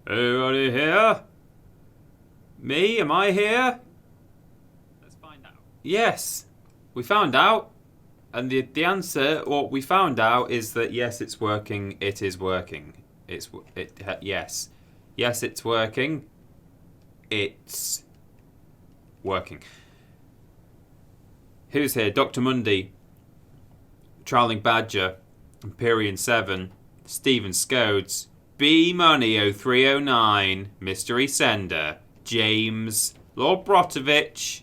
Anybody here? Me? Am I here? Let's find out. Yes. We found out. And the answer, what we found out is that yes, it's working. It is working. Yes. Yes, it's working. It's working. Who's here? Dr. Mundy, Trolling Badger, Empyrean 7, Stephen Scodes, B Money 0309, Mystery Sender, James, Lord Brotovich,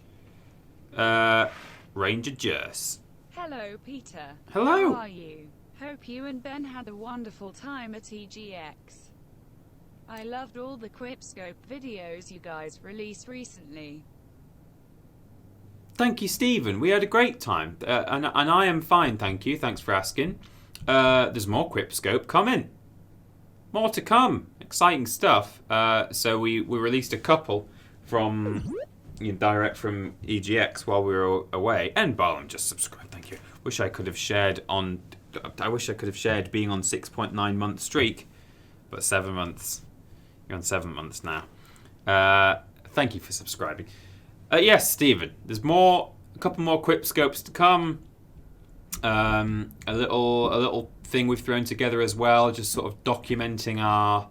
Ranger Jess. Hello, Peter. Hello. How are you? Hope you and Ben had a wonderful time at EGX. I loved all the Quipscope videos you guys released recently. Thank you, Stephen. We had a great time. And I am fine, thank you. Thanks for asking. There's more Quipscope coming. More to come. Exciting stuff. So we released a couple from direct from EGX while we were away. And Barlam just subscribed. Thank you. I wish I could have shared being on 6.9 month streak, but 7 months. You're on 7 months now. Thank you for subscribing. Yes, Stephen. There's a couple more Quipscopes to come. A little thing we've thrown together as well, just sort of documenting our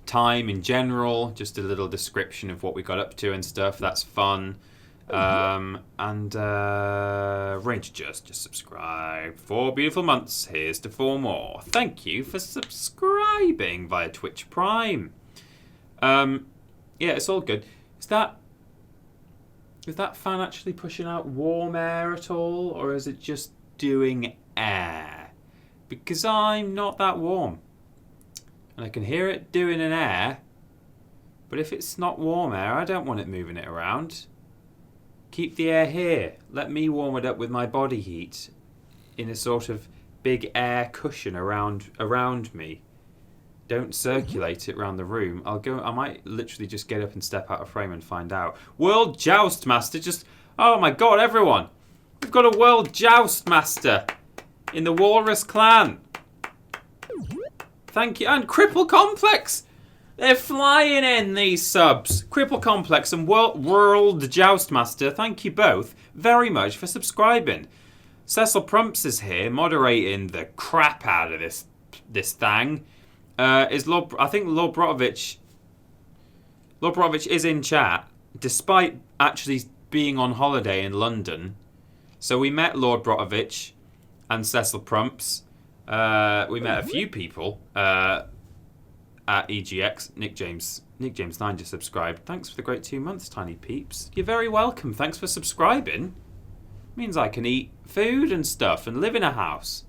time in general. Just a little description of what we got up to and stuff. That's fun. And Ranger just subscribed. 4 beautiful months. Here's to 4 more. Thank you for subscribing via Twitch Prime. Yeah, it's all good. Is that fan actually pushing out warm air at all, or is it just doing air? Because I'm not that warm. And I can hear it doing an air, but if it's not warm air, I don't want it moving it around. Keep the air here. Let me warm it up with my body heat in a sort of big air cushion around me. Don't circulate it around the room. I might literally just get up and step out of frame and find out. World Joust Master oh my god, everyone. We've got a World Joust Master in the Walrus clan. Thank you. And Cripple Complex. They're flying in, these subs. Cripple Complex and World Joust Master, thank you both very much for subscribing. Cecil Prumps is here, moderating the crap out of this thing. I think Lord Brotovich is in chat, despite actually being on holiday in London. So we met Lord Brotovich and Cecil Prumps. We met a few people at EGX. Nick James 9 just subscribed. Thanks for the great 2 months, tiny peeps. You're very welcome. Thanks for subscribing. Means I can eat food and stuff and live in a house.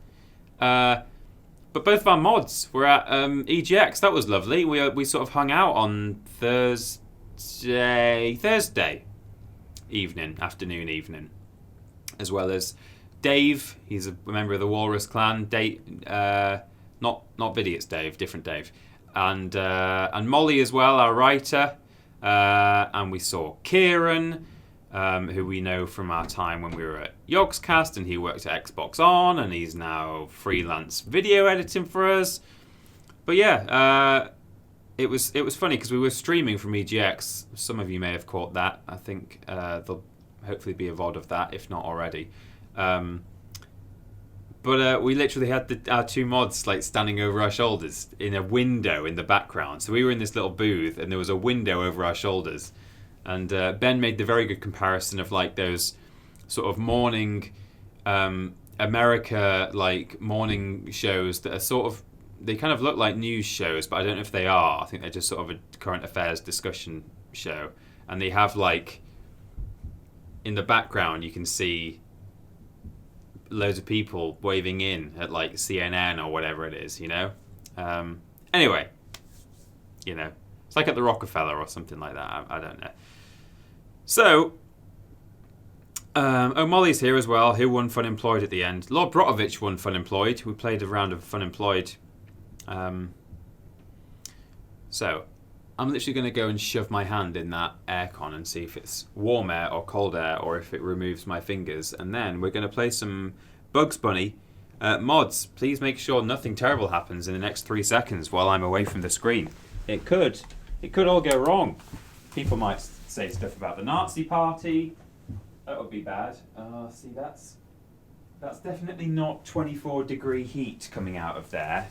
But both of our mods were at EGX. That was lovely. We sort of hung out on Thursday afternoon evening, as well as Dave. He's a member of the Walrus clan. Not Vidiot's Dave, different Dave, and Molly as well, our writer. And we saw Kieran, who we know from our time when we were at Yogscast, and he worked at Xbox On, and he's now freelance video editing for us. But yeah, it was funny because we were streaming from EGX. Some of you may have caught that. I think there'll hopefully be a VOD of that, if not already. But we literally had our 2 mods like standing over our shoulders in a window in the background. So we were in this little booth, and there was a window over our shoulders. And Ben made the very good comparison of like those sort of morning America like morning shows that are sort of, they kind of look like news shows, but I don't know if they are. I think they're just sort of a current affairs discussion show. And they have like, in the background you can see loads of people waving in at like CNN or whatever it is, you know? Anyway, you know, it's like at the Rockefeller or something like that. I don't know. So, Molly's here as well, who won Fun Employed at the end. Lord Brotovich won Fun Employed. We played a round of Fun Employed. So, I'm literally going to go and shove my hand in that aircon and see if it's warm air or cold air, or if it removes my fingers. And then we're going to play some Bugs Bunny mods. Please make sure nothing terrible happens in the next 3 seconds while I'm away from the screen. It could all go wrong. People might say stuff about the Nazi Party. That would be bad. See, that's definitely not 24-degree heat coming out of there,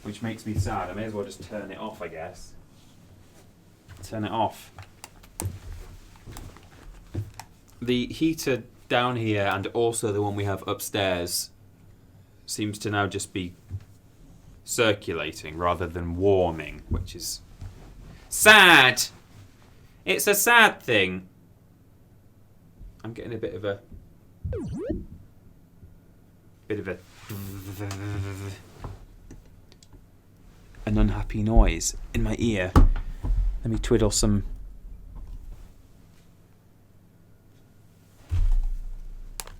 which makes me sad. I may as well just turn it off, I guess. Turn it off. The heater down here and also the one we have upstairs seems to now just be circulating rather than warming, which is sad. It's a sad thing. I'm getting a bit of an unhappy noise in my ear. Let me twiddle some.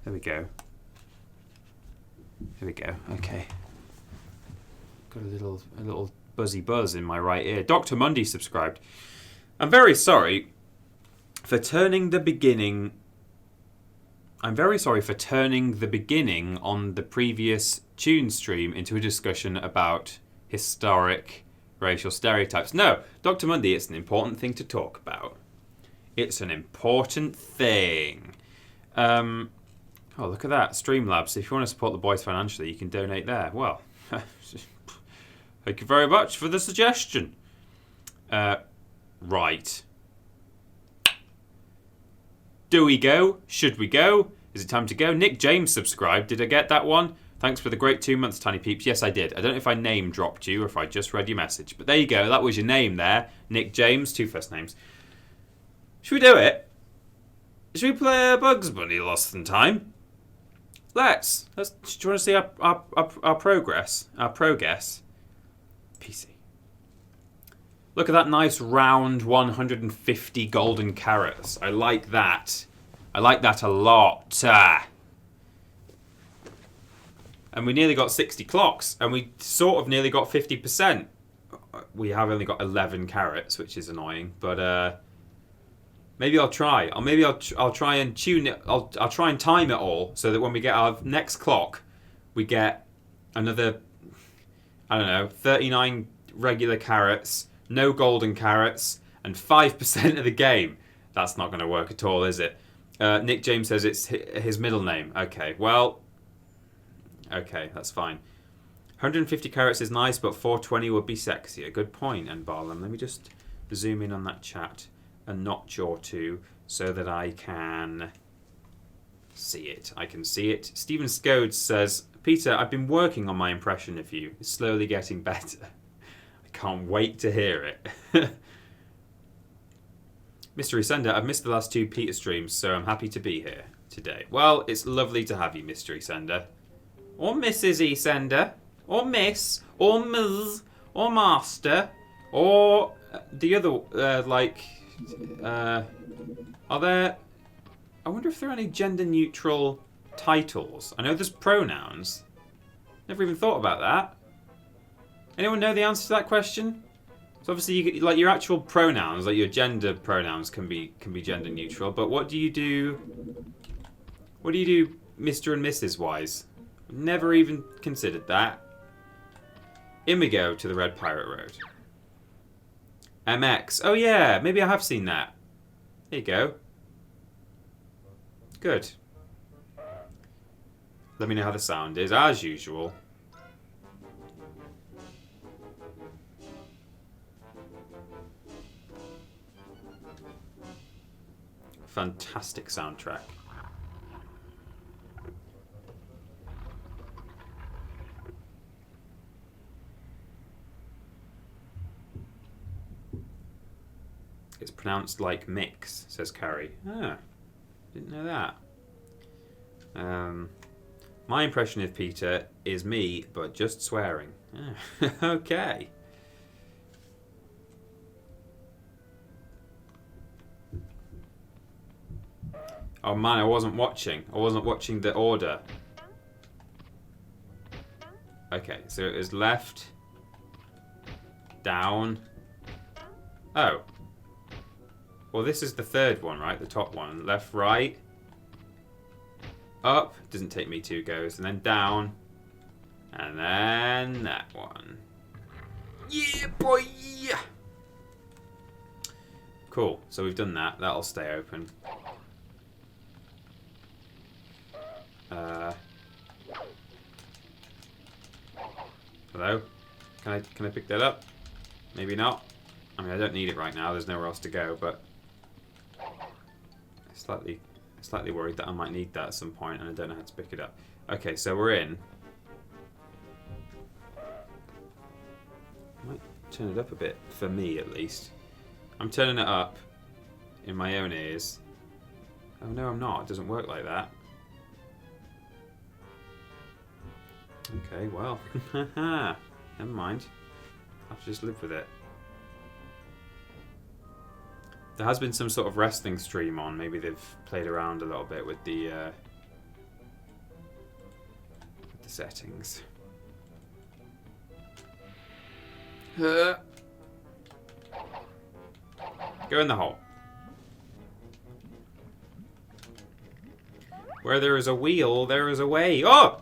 There we go. There we go. Okay. Got a little buzzy buzz in my right ear. Dr. Mundy subscribed. I'm very sorry for turning the beginning. I'm very sorry for turning the beginning on the previous tune stream into a discussion about historic racial stereotypes. No, Dr. Mundy, it's an important thing to talk about. It's an important thing. Oh, look at that. Streamlabs. If you want to support the boys financially, you can donate there. Well, thank you very much for the suggestion. Right. Do we go? Should we go? Is it time to go? Nick James subscribed. Did I get that one? Thanks for the great 2 months, Tiny Peeps. Yes, I did. I don't know if I name dropped you or if I just read your message. But there you go. That was your name there. Nick James. 2 first names. Should we do it? Should we play a Bugs Bunny Lost in Time? Let's. Do you want to see our progress? Our progress? PC. Look at that nice round 150 golden carrots. I like that. I like that a lot. And we nearly got 60 clocks. And we sort of nearly got 50%. We have only got 11 carrots, which is annoying. But maybe I'll try. Or maybe I'll try and tune it. I'll try and time it all so that when we get our next clock, we get another, I don't know, 39 regular carrots, no golden carrots, and 5% of the game. That's not going to work at all, is it? Nick James says it's his middle name. Okay, well, okay, that's fine. 150 carrots is nice, but 420 would be sexier. Good point, and Barlam. Let me just zoom in on that chat a notch or two so that I can see it. I can see it. Stephen Scodes says, Peter, I've been working on my impression of you. It's slowly getting better. I can't wait to hear it. Mystery Sender, I've missed the last 2 Peter streams, so I'm happy to be here today. Well, it's lovely to have you, Mystery Sender. Or Mrs. E. Sender. Or Miss. Or Ms. Or Master. Or the other, are there... I wonder if there are any gender-neutral titles. I know there's pronouns. Never even thought about that. Anyone know the answer to that question? So obviously, like your actual pronouns, like your gender pronouns, can be gender neutral. But what do you do? What do you do, Mr. and Mrs. wise? Never even considered that. In we go to the Red Pirate Road. MX. Oh yeah, maybe I have seen that. There you go. Good. Let me know how the sound is, as usual. Fantastic soundtrack. It's pronounced like mix, says Carrie. Ah, didn't know that. My impression of Peter is me, but just swearing. Ah, okay. Oh man, I wasn't watching. I wasn't watching the order. Okay, so it was left, down. Oh. Well, this is the third one, right? The top one. Left, right. Up. Doesn't take me 2 goes. And then down. And then that one. Yeah, boy! Cool, so we've done that. That'll stay open. Hello? Can I pick that up? Maybe not. I mean, I don't need it right now. There's nowhere else to go, but slightly worried that I might need that at some point, and I don't know how to pick it up. Okay, so we're in. Might turn it up a bit, for me at least. I'm turning it up in my own ears. Oh no, I'm not. It doesn't work like that. Okay, well, never mind. I'll have to just live with it. There has been some sort of wrestling stream on. Maybe they've played around a little bit with the settings. Go in the hole. Where there is a wheel, there is a way. Oh!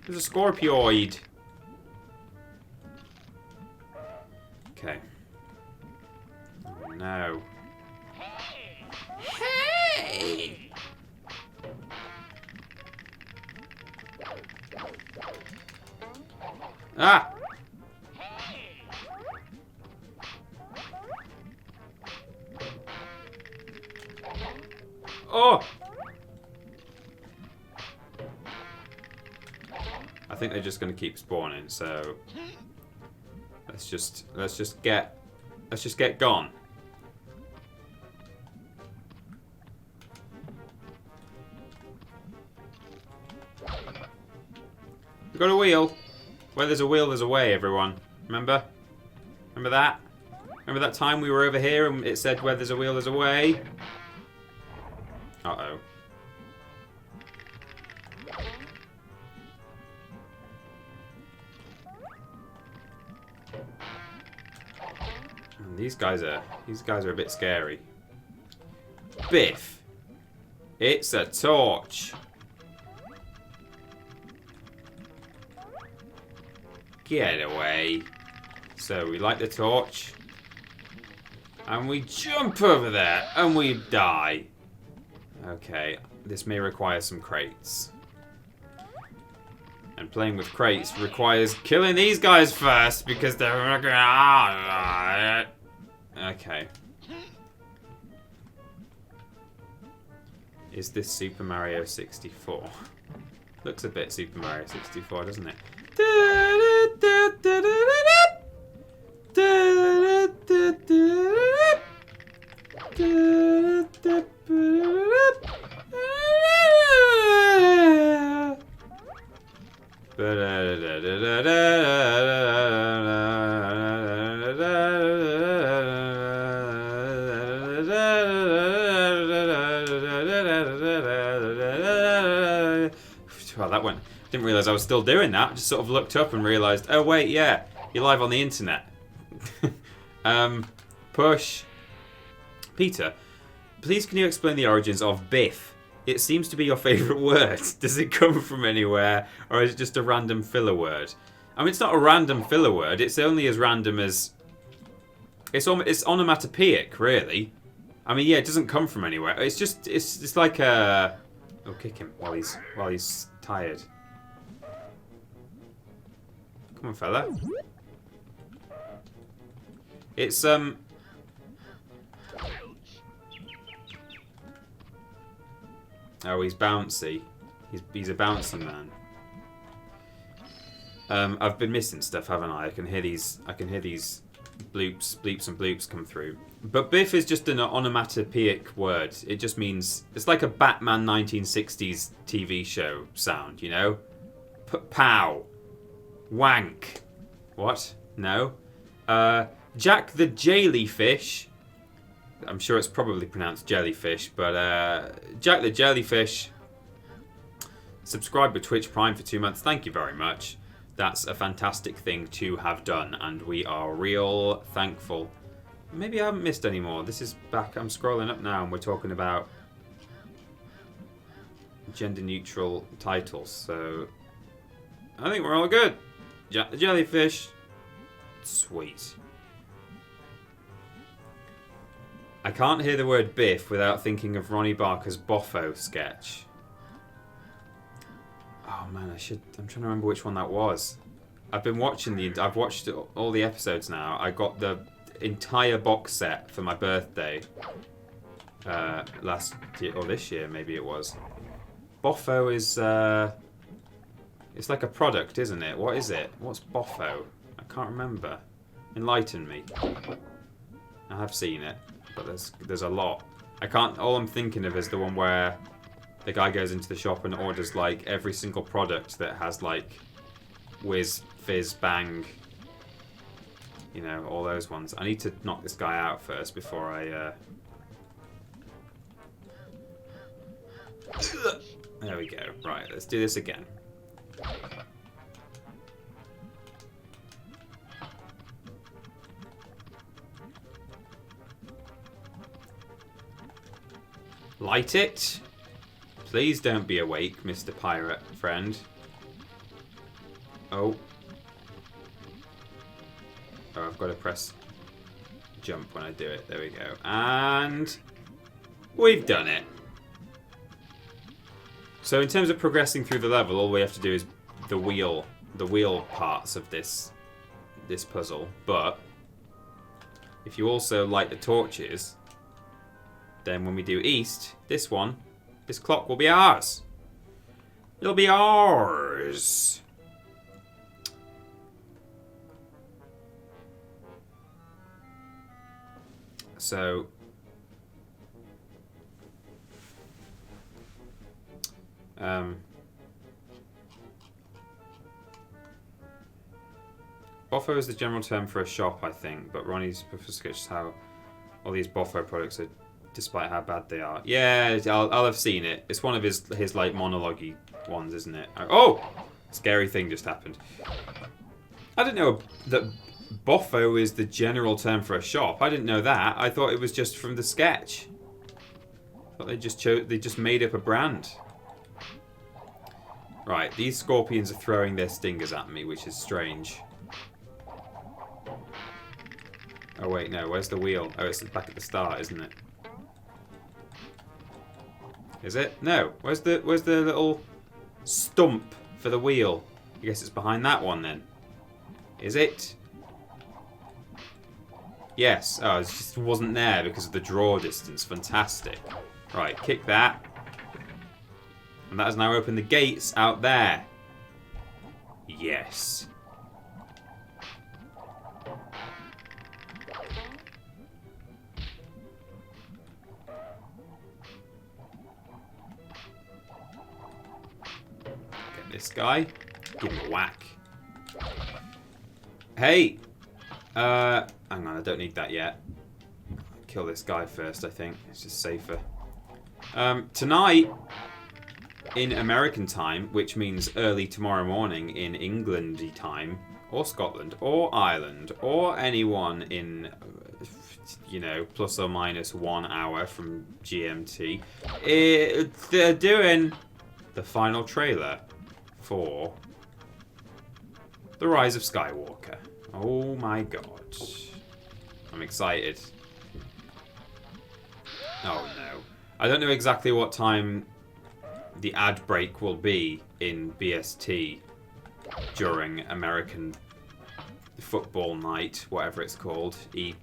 There's a scorpioid. Okay. Oh, no. Hey! Ah! Oh! I think they're just going to keep spawning, so let's just get gone. We've got a wheel. Where there's a wheel, there's a way, everyone. Remember? Remember that? Remember that time we were over here and it said where there's a wheel, there's a way? Uh-oh. These guys are a bit scary. Biff! It's a torch! Get away. So we light the torch. And we jump over there. And we die. Okay. This may require some crates. And playing with crates requires killing these guys first. Because they're... Okay. Is this Super Mario 64? Looks a bit Super Mario 64, doesn't it? Well, that went. Didn't realise I was still doing that. Just sort of looked up and realised, oh wait, yeah, you're live on the internet. Push. Peter, please can you explain the origins of biff? It seems to be your favourite word. Does it come from anywhere, or is it just a random filler word? I mean, it's not a random filler word. It's only as random as... It's onomatopoeic, really. I mean, yeah, it doesn't come from anywhere. It's just... It's like a... Oh, kick him while he's tired. Come on, fella. It's, Oh, he's bouncy. He's a bouncy man. I've been missing stuff, haven't I? I can hear these bleeps and bloops come through. But biff is just an onomatopoeic word. It just means... It's like a Batman 1960s TV show sound, you know? Pow. Wank. What? No? Jack the Jellyfish. I'm sure it's probably pronounced jellyfish, but Jack the Jellyfish subscribed with Twitch Prime for 2 months. Thank you very much. That's a fantastic thing to have done, and we are real thankful. Maybe I haven't missed any more. This is back. I'm scrolling up now, and we're talking about gender-neutral titles. So I think we're all good. Jack the Jellyfish. Sweet. I can't hear the word Biff without thinking of Ronnie Barker's Boffo sketch. Oh man, I'm trying to remember which one that was. I've watched all the episodes now. I got the entire box set for my birthday. Last year, or this year maybe it was. Boffo is, it's like a product, isn't it? What is it? What's Boffo? I can't remember. Enlighten me. I have seen it, but there's a lot. All I'm thinking of is the one where the guy goes into the shop and orders like every single product that has like whiz, fizz, bang. You know, all those ones. I need to knock this guy out first before I... There we go. Right, let's do this again. Light it. Please don't be awake, Mr. Pirate friend. Oh. Oh, I've got to press jump when I do it. There we go. And we've done it. So in terms of progressing through the level, all we have to do is the wheel parts of this puzzle. But if you also light the torches, then when we do east, this clock will be ours. It'll be ours. So Boffo is the general term for a shop, I think, but Ronnie's sketches how all these Boffo products are, despite how bad they are. Yeah, I'll have seen it. It's one of his like monologue-y ones, isn't it? Oh! Scary thing just happened. I didn't know that Boffo is the general term for a shop. I didn't know that. I thought it was just from the sketch. I thought they just made up a brand. Right, these scorpions are throwing their stingers at me, which is strange. Oh wait, no, where's the wheel? Oh, it's back at the start, isn't it? Is it? No. Where's the little stump for the wheel? I guess it's behind that one then. Is it? Yes. Oh, it just wasn't there because of the draw distance. Fantastic. Right, kick that. And that has now opened the gates out there. Yes. Get this guy. Give him a whack. Hey! Hang on, I don't need that yet. Kill this guy first, I think. It's just safer. Tonight, in American time, which means early tomorrow morning in England time, or Scotland, or Ireland, or anyone in, you know, plus or minus 1 hour from GMT, they're doing the final trailer for The Rise of Skywalker. Oh my god. I'm excited. Oh no. I don't know exactly what time the ad break will be in BST during American football night, whatever it's called. EDL,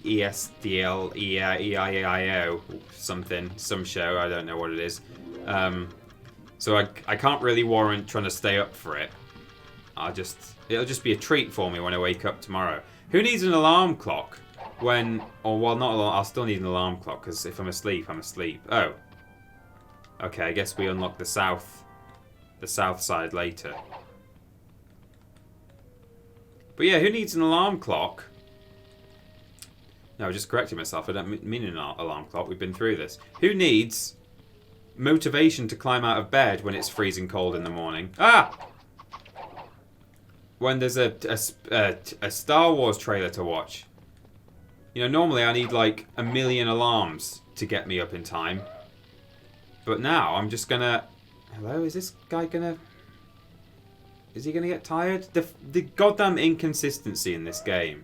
ESDL, EIO, something, some show, I don't know what it is. So I can't really warrant trying to stay up for it. It'll just be a treat for me when I wake up tomorrow. Who needs an alarm clock when, or well, not alarm, I'll still need an alarm clock because if I'm asleep, I'm asleep. Oh. Okay, I guess we unlock the south side later. But yeah, who needs an alarm clock? No, just correcting myself. I don't mean an alarm clock. We've been through this. Who needs motivation to climb out of bed when it's freezing cold in the morning? Ah! When there's a Star Wars trailer to watch. You know, normally I need like 1 million alarms to get me up in time. But now I'm just gonna... Hello, is this guy gonna... Is he going to get tired? The goddamn inconsistency in this game.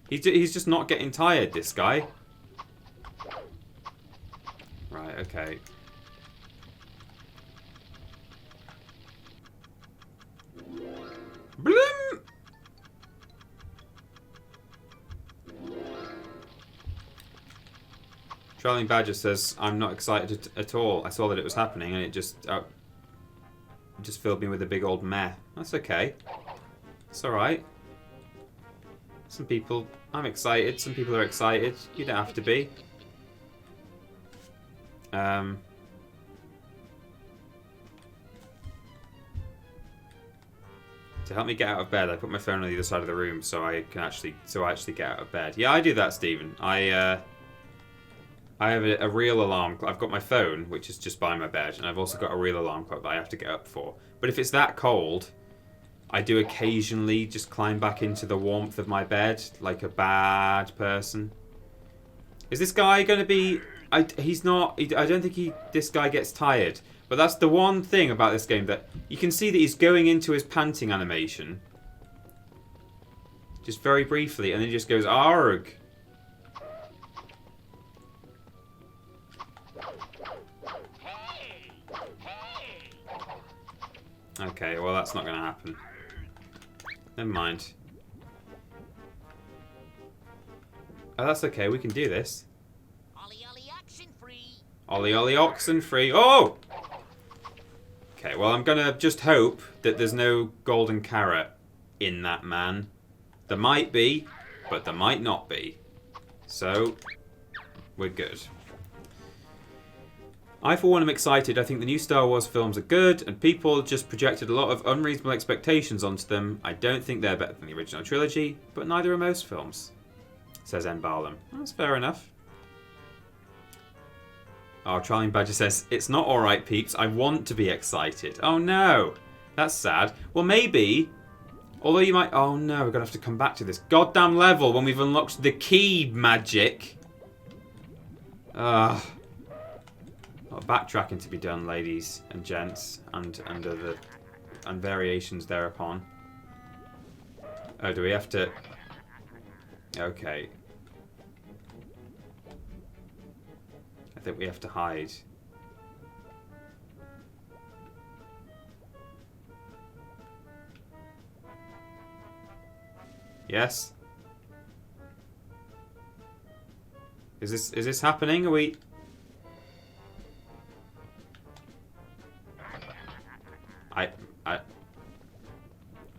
He's just not getting tired, this guy. Right, okay. Bloom! Trailing Badger says, I'm not excited at all. I saw that it was happening and it just filled me with a big old meh. That's okay. It's alright. Some people, I'm excited. Some people are excited. You don't have to be. To help me get out of bed, I put my phone on the other side of the room so I actually get out of bed. Yeah, I do that, Stephen. I have a real alarm. I've got my phone, which is just by my bed, and I've also got a real alarm clock that I have to get up for. But if it's that cold, I do occasionally just climb back into the warmth of my bed like a bad person. Is this guy going to be... he's not... I don't think this guy gets tired. But that's the one thing about this game, that you can see that he's going into his panting animation. Just very briefly, and then he just goes, arg. Okay, well that's not going to happen. Never mind. Oh, that's okay, we can do this. Ollie Ollie oxen free. Ollie Ollie oxen free. Oh! Okay, well I'm gonna just hope that there's no golden carrot in that man. There might be, but there might not be. So, we're good. I, for one, am excited. I think the new Star Wars films are good, and people just projected a lot of unreasonable expectations onto them. I don't think they're better than the original trilogy, but neither are most films, says N. Barlam. That's fair enough. Oh, Trolling Badger says, it's not alright, peeps. I want to be excited. Oh, no. That's sad. Well, maybe... Although you might... Oh, no, we're going to have to come back to this goddamn level when we've unlocked the key magic. Ugh. A lot of backtracking to be done, ladies and gents, and variations thereupon. Oh, do we have to... Okay. I think we have to hide. Yes? Is this happening? Are we...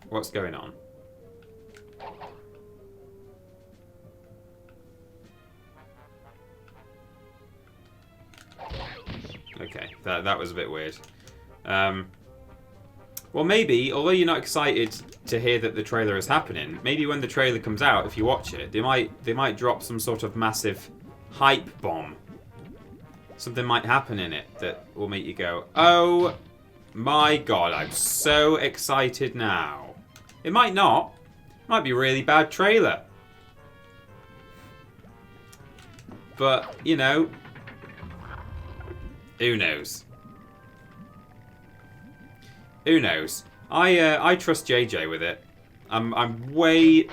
What's going on? Okay, that was a bit weird. Well, maybe, although you're not excited to hear that the trailer is happening, maybe when the trailer comes out, if you watch it, they might drop some sort of massive hype bomb. Something might happen in it that will make you go, oh my god, I'm so excited now. It might not. It might be a really bad trailer. But, you know, who knows? Who knows? I trust JJ with it. I'm way...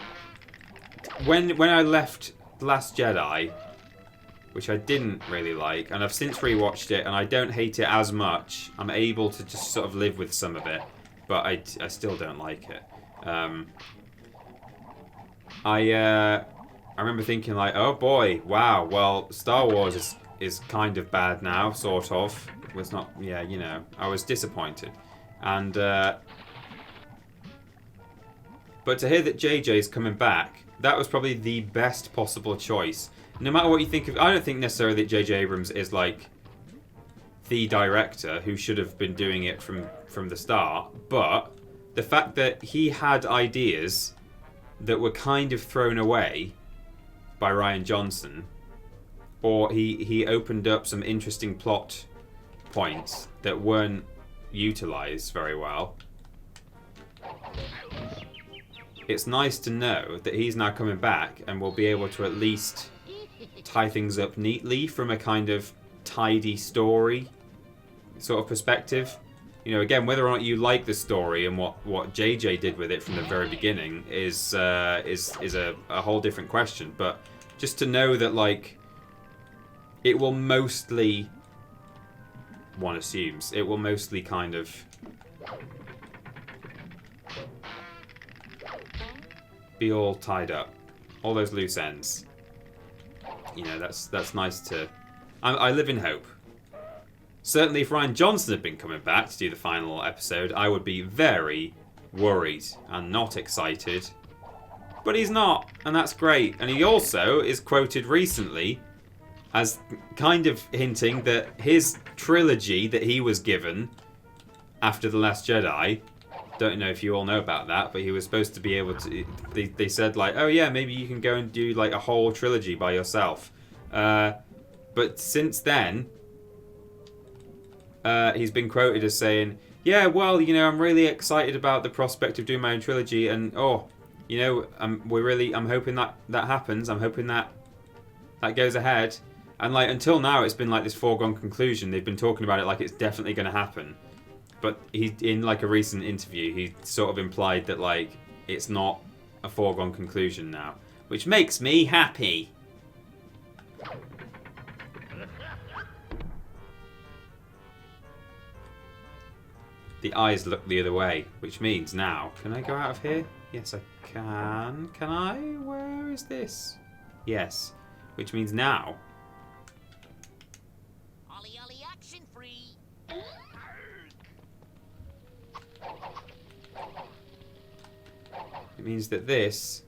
When I left Last Jedi, which I didn't really like, and I've since rewatched it, and I don't hate it as much. I'm able to just sort of live with some of it, but I still don't like it. I remember thinking like, oh boy, wow, well, Star Wars is kind of bad now, sort of. It was not, yeah, you know, I was disappointed. And, but to hear that JJ's coming back, that was probably the best possible choice. No matter what you think of... I don't think necessarily that J.J. Abrams is, like, the director who should have been doing it from the start. But the fact that he had ideas that were kind of thrown away by Rian Johnson, or he opened up some interesting plot points that weren't utilised very well. it's nice to know that he's now coming back and we'll be able to at least tie things up neatly from a kind of tidy story sort of perspective. You know, again, whether or not you like the story and what JJ did with it from the very beginning is a whole different question. But just to know that, like, it will mostly, one assumes, it will mostly kind of be all tied up, all those loose ends. You know, that's nice to. I live in hope. Certainly, if Ryan Johnson had been coming back to do the final episode, I would be very worried and not excited. But he's not, and that's great. And he also is quoted recently as kind of hinting that his trilogy that he was given after The Last Jedi, don't know if you all know about that, but he was supposed to be able to, they said like, oh yeah, maybe you can go and do like a whole trilogy by yourself. But since then, he's been quoted as saying, yeah, well, you know, I'm really excited about the prospect of doing my own trilogy, and you know, I'm hoping that happens. I'm hoping that goes ahead. And like until now, it's been like this foregone conclusion. They've been talking about it like it's definitely going to happen. But he, in like a recent interview, he sort of implied that like it's not a foregone conclusion now, which makes me happy. The eyes look the other way, which means now, can I go out of here? Yes, I can. Can I? Where is this? Yes, which means now. Ollie Ollie action free. It means that this,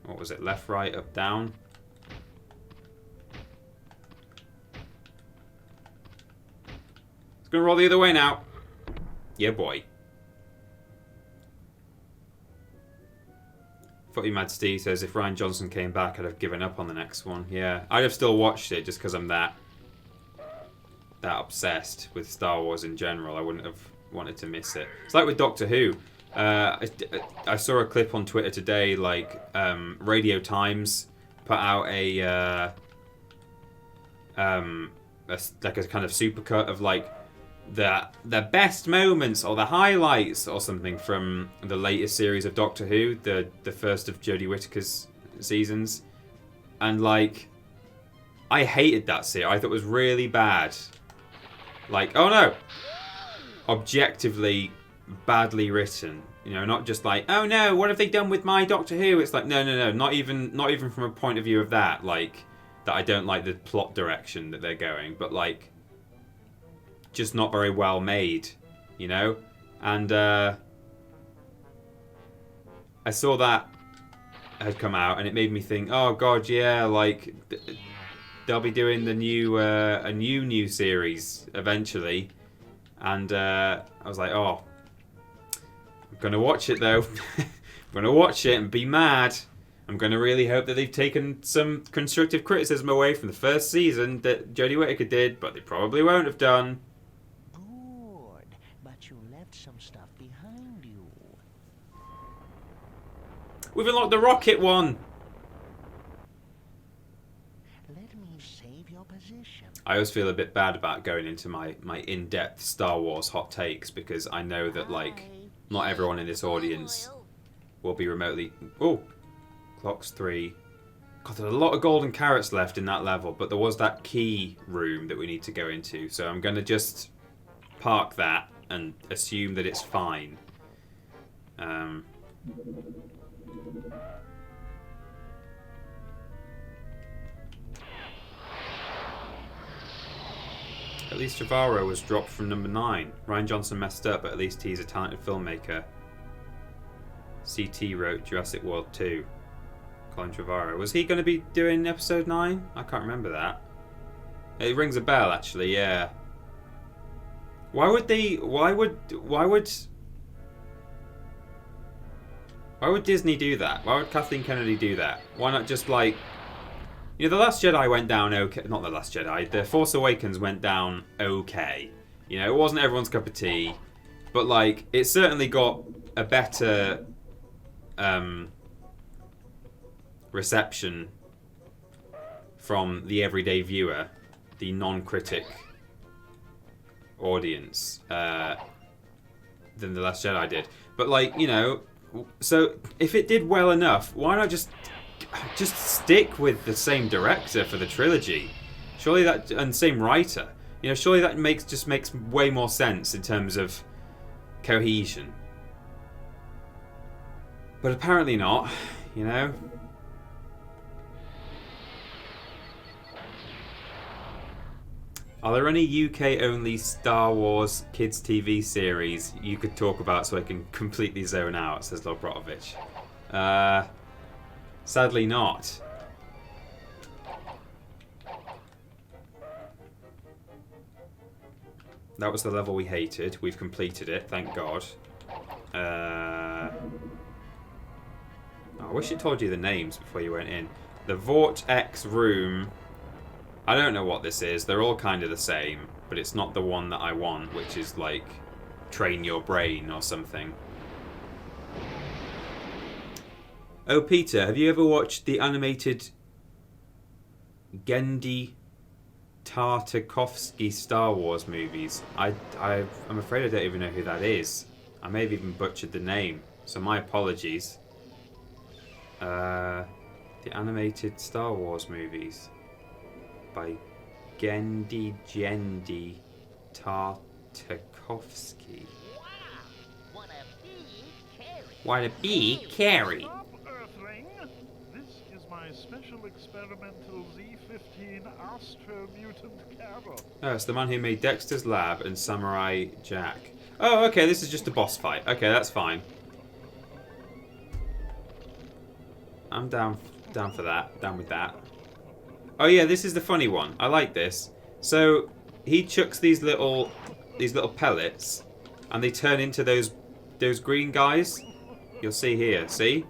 what was it, left, right, up, down? It's going to roll the other way now. Yeah, boy. Footy Mad Steve says, if Ryan Johnson came back, I'd have given up on the next one. Yeah, I'd have still watched it just because I'm that obsessed with Star Wars in general. I wouldn't have wanted to miss it. It's like with Doctor Who. I saw a clip on Twitter today, like Radio Times put out a kind of supercut of like the best moments or the highlights or something from the latest series of Doctor Who, the first of Jodie Whittaker's seasons, and like I hated that series. I thought it was really bad. Like, oh no, objectively badly written. You know, not just like, oh no, what have they done with my Doctor Who? It's like, no, not even from a point of view of that, like that I don't like the plot direction that they're going, but like just not very well made, you know? And I saw that had come out and it made me think, oh god, yeah, like they'll be doing the new a new series eventually, and I was like, oh, I'm gonna watch it though. I'm gonna watch it and be mad. I'm gonna really hope that they've taken some constructive criticism away from the first season that Jodie Whittaker did, but they probably won't have done. Good, but you left some stuff behind you. We've unlocked the rocket one. Let me save your position. I always feel a bit bad about going into my in-depth Star Wars hot takes because I know that like not everyone in this audience will be remotely. Oh, clock's 3. God, there's a lot of golden carrots left in that level, but there was that key room that we need to go into, so I'm gonna just park that and assume that it's fine. At least Trevorrow was dropped from number 9. Ryan Johnson messed up, but at least he's a talented filmmaker. CT wrote Jurassic World 2. Colin Trevorrow. Was he going to be doing episode 9? I can't remember that. It rings a bell, actually, yeah. Why would Disney do that? Why would Kathleen Kennedy do that? Why not just like, you know, The Last Jedi went down okay. Not The Last Jedi. The Force Awakens went down okay. You know, it wasn't everyone's cup of tea, but like, it certainly got a better reception from the everyday viewer, the non-critic audience, than The Last Jedi did. But like, you know, so if it did well enough, why not just stick with the same director for the trilogy? Surely that, and same writer. You know, surely that makes way more sense in terms of cohesion. But apparently not, you know. Are there any UK-only Star Wars kids TV series you could talk about so I can completely zone out, says Lobrotovich. Sadly not. That was the level we hated. We've completed it, thank God. I wish it told you the names before you went in. The Vortex Room. I don't know what this is. They're all kind of the same, but it's not the one that I want, which is like Train Your Brain or something. Oh, Peter, have you ever watched the animated Genndy Tartakovsky Star Wars movies? I'm afraid I don't even know who that is. I may have even butchered the name, so my apologies. The animated Star Wars movies by Genndy Tartakovsky. Wow, What a big carry. Stop, Earthling! This is my special experimental Z-15 Astro Mutant Carrot. Oh, it's the man who made Dexter's Lab and Samurai Jack. Oh, okay, this is just a boss fight. Okay, that's fine. I'm down for that. Down with that. Oh yeah, this is the funny one. I like this. So he chucks these little pellets, and they turn into those green guys. You'll see here. See?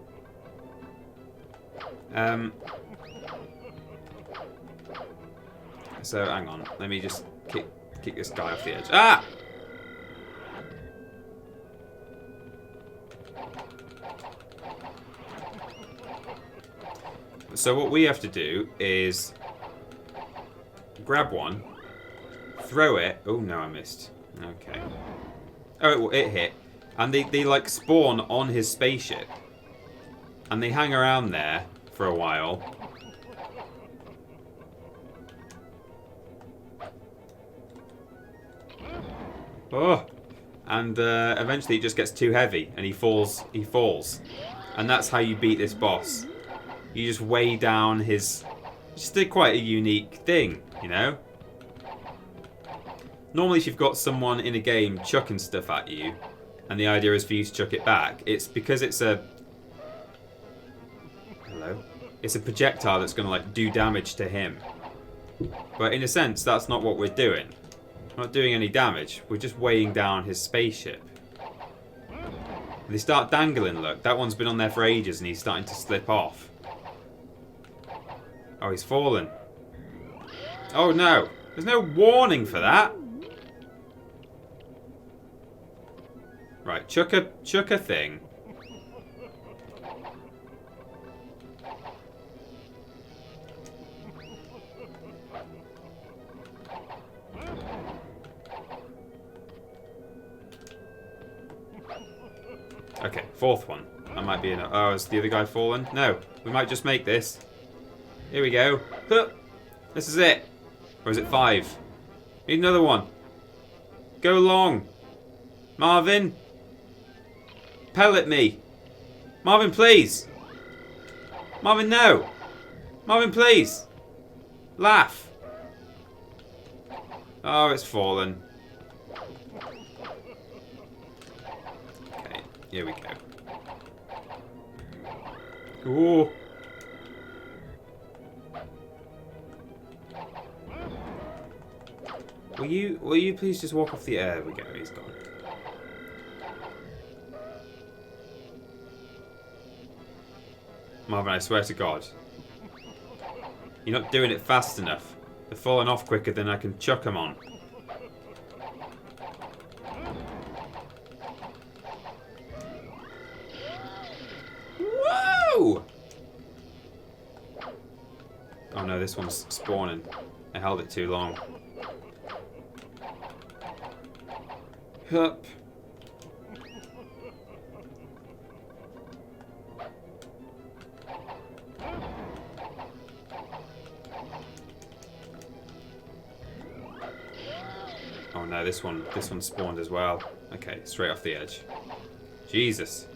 So hang on. Let me just kick this guy off the edge. Ah! So what we have to do is grab one, throw it. Oh no, I missed. Okay. Oh, it hit. And they like spawn on his spaceship. And they hang around there for a while. Oh! And eventually it just gets too heavy and he falls. And that's how you beat this boss. You just weigh down his... Just quite a unique thing, you know? Normally if you've got someone in a game chucking stuff at you, and the idea is for you to chuck it back, it's because it's a... Hello? It's a projectile that's going to like do damage to him. But in a sense, that's not what we're doing. We're not doing any damage. We're just weighing down his spaceship. And they start dangling, look. That one's been on there for ages and he's starting to slip off. Oh, he's fallen. Oh no! There's no warning for that. Right, chuck a thing. Okay, fourth one. That might be enough. Oh, is the other guy fallen? No, we might just make this. Here we go. This is it. Or is it 5? Need another one. Go long. Marvin. Pellet me. Marvin, please. Marvin, no. Marvin, please. Laugh. Oh, it's fallen. Okay, here we go. Ooh. Will you please just walk off the air? There we go, he's gone. Marvin, I swear to God. You're not doing it fast enough. They're falling off quicker than I can chuck them on. Oh no, this one's spawning. I held it too long. Hup. Oh no, this one spawned as well. Okay, straight off the edge. Jesus.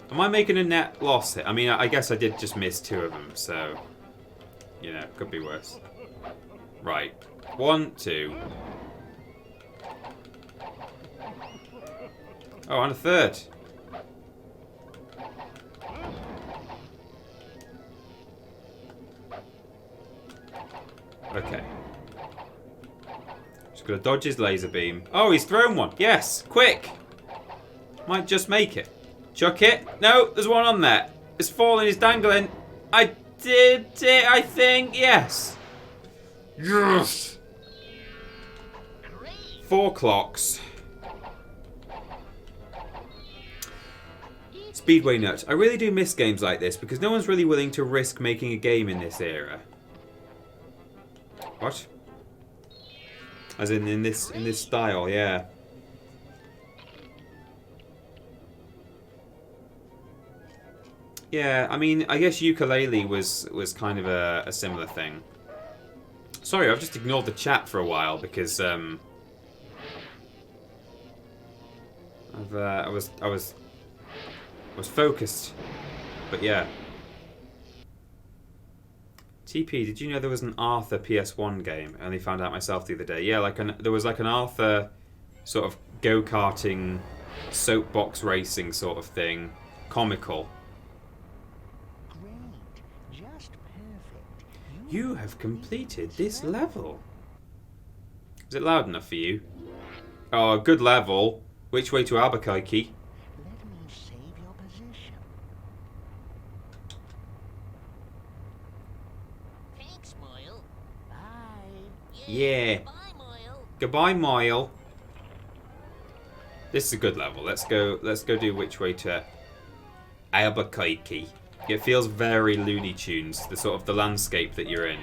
Am I making a net loss here? I mean, I guess I did just miss 2 of them, so... You know, could be worse. Right. 1, 2. Oh, and a third. Okay. Just gotta dodge his laser beam. Oh, he's thrown one. Yes, quick. Might just make it. Chuck it. No, there's one on there. It's falling, he's dangling. I did it, I think. Yes. Yes. 4 clocks. Speedway Nut. I really do miss games like this because no one's really willing to risk making a game in this era. What? As in this style, yeah. Yeah, I mean, I guess ukulele was kind of a similar thing. Sorry, I've just ignored the chat for a while because I was focused, but yeah. TP, did you know there was an Arthur PS1 game? I only found out myself the other day. Yeah, there was like an Arthur sort of go-karting, soapbox racing sort of thing, comical. Great. Just perfect. You have completed this level. Is it loud enough for you? Oh, good level. Which way to Albuquerque? Let me save your position. Thanks, Moyle. Bye. Yeah. Bye, Moyle. Goodbye, Moyle. This is a good level. Let's go do which way to Albuquerque. It feels very Looney Tunes, the sort of the landscape that you're in.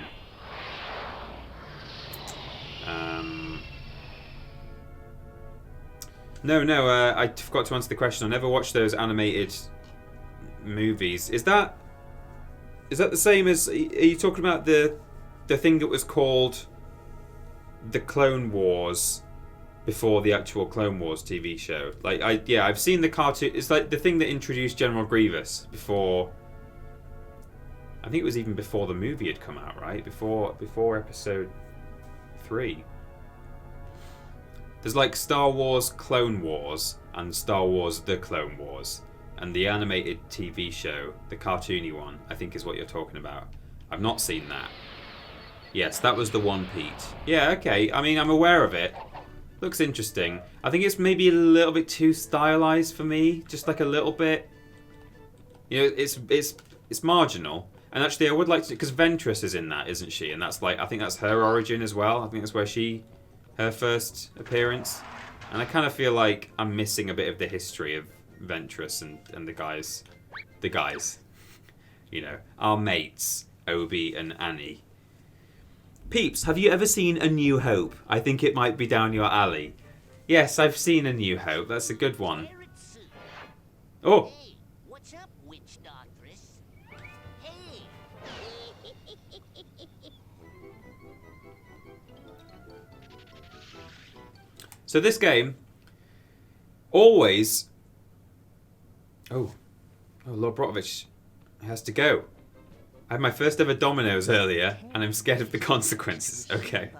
No, I forgot to answer the question. I never watched those animated movies. Is that the same as? Are you talking about the thing that was called the Clone Wars before the actual Clone Wars TV show? Like, I've seen the cartoon. It's like the thing that introduced General Grievous before. I think it was even before the movie had come out, right? Before episode 3. There's like Star Wars Clone Wars and Star Wars The Clone Wars. And the animated TV show, the cartoony one, I think is what you're talking about. I've not seen that. Yes, that was the one, Pete. Yeah, okay. I mean, I'm aware of it. Looks interesting. I think it's maybe a little bit too stylized for me. Just like a little bit. You know, it's marginal. And actually, I would like to... Because Ventress is in that, isn't she? And that's like... I think that's her origin as well. I think that's where her first appearance. And I kind of feel like I'm missing a bit of the history of Ventress and the guys. The guys. You know, our mates, Obi and Annie. Peeps, have you ever seen A New Hope? I think it might be down your alley. Yes, I've seen A New Hope. That's a good one. Oh! Hey, what's up, witch doctress? Hey! So this game always... Oh, Lord Brotovich has to go. I had my first ever dominoes earlier, and I'm scared of the consequences. Okay.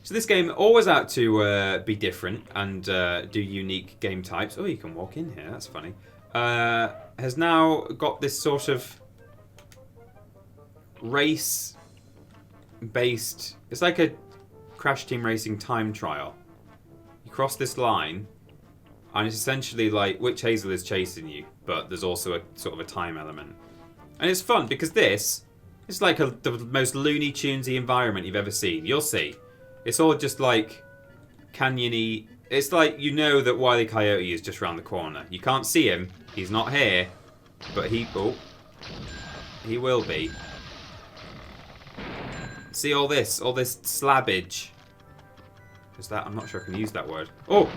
So this game, always out to be different and do unique game types. Oh, you can walk in here. That's funny. Has now got this sort of race-based... It's like a Crash Team Racing time trial. You cross this line, and it's essentially like Witch Hazel is chasing you, but there's also a sort of a time element. And it's fun because it's like the most Looney Tunesy environment you've ever seen. You'll see. It's all just like canyony It's like you know that Wile E. Coyote is just around the corner. You can't see him. He's not here. But he will be. See all this slabbage. Is that? I'm not sure I can use that word. Oh!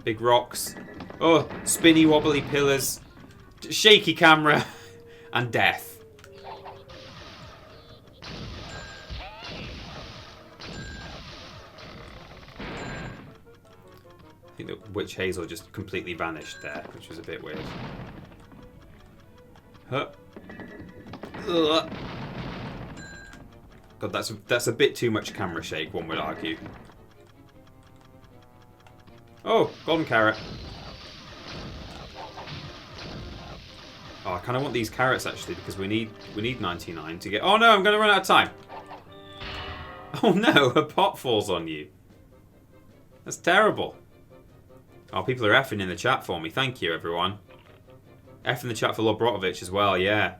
Big rocks. Oh, spinny wobbly pillars. Shaky camera. And death. I think that Witch Hazel just completely vanished there, which was a bit weird. Huh. Ugh. God, that's a bit too much camera shake, one would argue. Oh, golden carrot. Oh, I kind of want these carrots actually because we need 99 to get. Oh no, I'm going to run out of time. Oh no, a pot falls on you. That's terrible. Oh, people are effing in the chat for me. Thank you, everyone. F in the chat for Lobrotovich as well, yeah.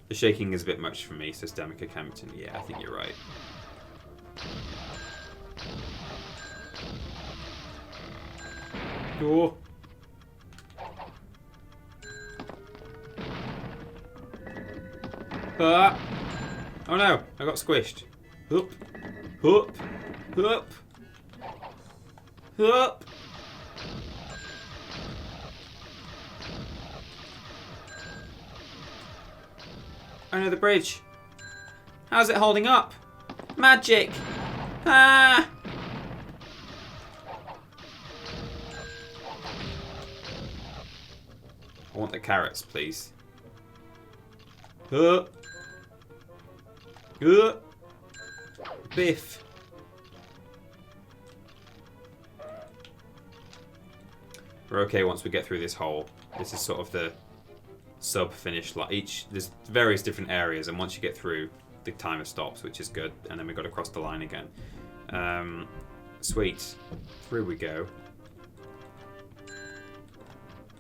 The shaking is a bit much for me, says Demica Kempton. Yeah, I think you're right. Oh. Oh no, I got squished. Hup. Hup. Hup. Hup. Oh no, the bridge. How's it holding up? Magic! Ah! I want the carrots, please. Biff. We're okay once we get through this hole. This is sort of the sub-finish. There's various different areas, and once you get through, the timer stops, which is good. And then we got to cross the line again. Sweet. Through we go.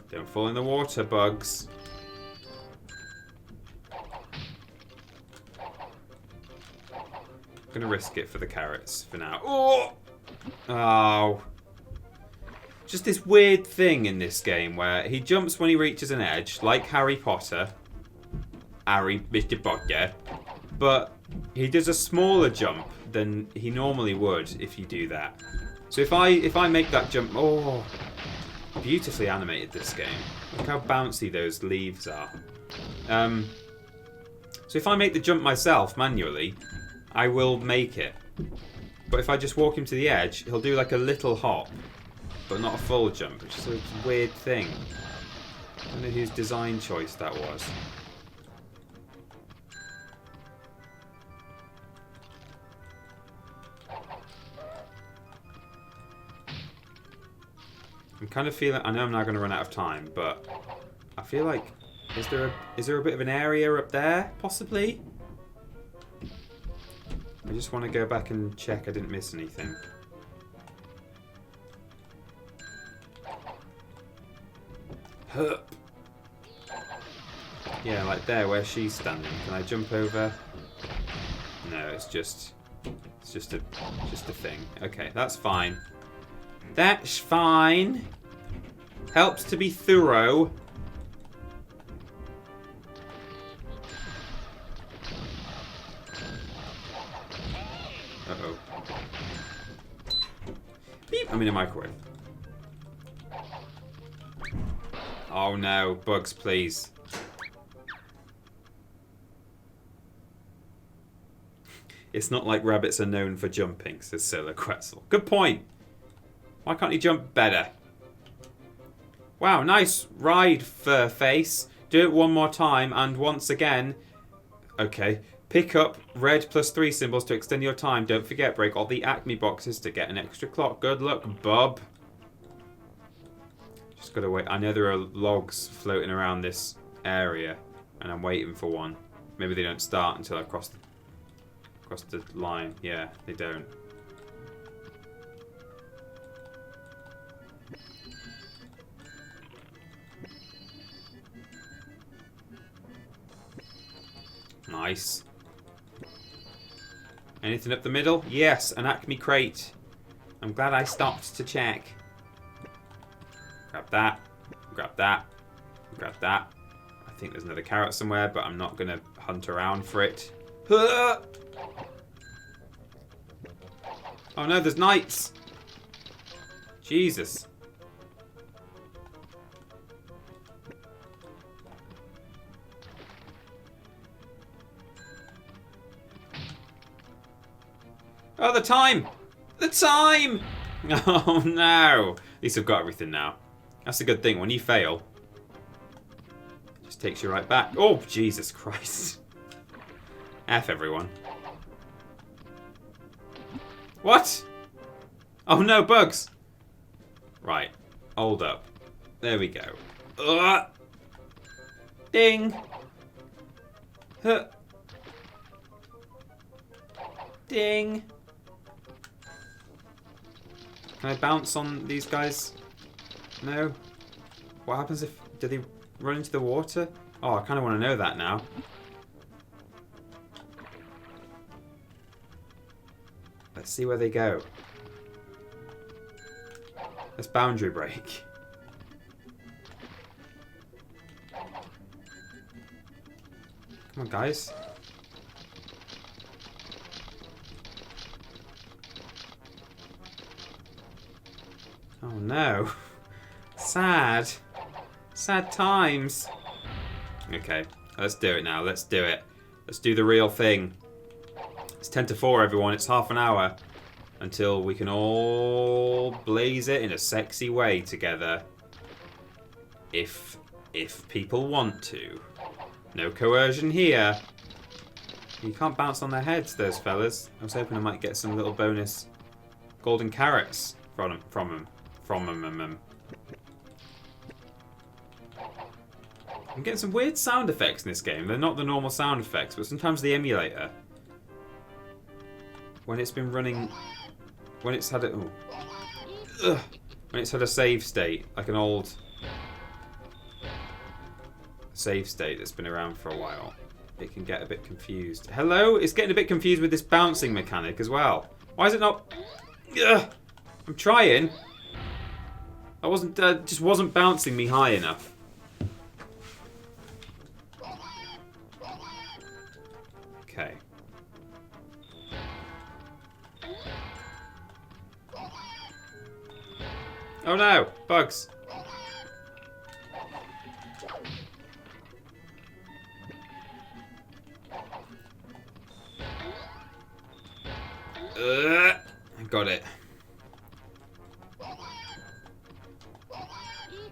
Don't fall in the water, Bugs. I'm gonna risk it for the carrots for now. Oh! Oh. Just this weird thing in this game where he jumps when he reaches an edge, like Harry Potter. Harry, Mr. Potter. But he does a smaller jump than he normally would if you do that. So if I make that jump... Oh! Beautifully animated, this game. Look how bouncy those leaves are. So if I make the jump myself manually, I will make it. But if I just walk him to the edge, he'll do like a little hop, but not a full jump, which is a weird thing. I don't know whose design choice that was. I'm kind of feeling... I know I'm now going to run out of time, but I feel like... Is there a bit of an area up there, possibly? I just want to go back and check I didn't miss anything. Hup. Yeah, like there where she's standing. Can I jump over? No, it's just a thing. Okay, that's fine. That's fine. Helps to be thorough. Uh-oh. Beep. I'm in a microwave. Oh no, Bugs, please. It's not like rabbits are known for jumping, says Solar Quetzal. Good point. Why can't he jump better? Wow, nice ride, Furface. Do it one more time, and once again... Okay. Pick up red +3 symbols to extend your time. Don't forget, break all the Acme boxes to get an extra clock. Good luck, bub. Just gotta wait. I know there are logs floating around this area, and I'm waiting for one. Maybe they don't start until I cross the line. Yeah, they don't. Nice. Anything up the middle? Yes, an Acme crate. I'm glad I stopped to check. Grab that. Grab that. Grab that. I think there's another carrot somewhere, but I'm not going to hunt around for it. Oh no, there's knights. Jesus. Oh, the time! The time! Oh no! At least I've got everything now. That's a good thing. When you fail, it just takes you right back. Oh, Jesus Christ. F everyone. What? Oh no, bugs! Right. Hold up. There we go. Ding! Huh. Ding! Can I bounce on these guys? No? What happens if... Do they run into the water? Oh, I kind of want to know that now. Let's see where they go. Let's boundary break. Come on, guys. Oh no. Sad. Sad times. Okay, let's do it now. Let's do it. Let's do the real thing. It's 10 to 4, everyone. It's half an hour until we can all blaze it in a sexy way together. If people want to. No coercion here. You can't bounce on their heads, those fellas. I was hoping I might get some little bonus golden carrots from them. I'm getting some weird sound effects in this game. They're not the normal sound effects, but sometimes the emulator, when it's been running, when it's had when it's had a save state, like an old save state that's been around for a while, it can get a bit confused. Hello? It's getting a bit confused with this bouncing mechanic as well. Why is it not... I'm trying. I wasn't, just wasn't bouncing me high enough. Okay. Oh no! Bugs! I got it.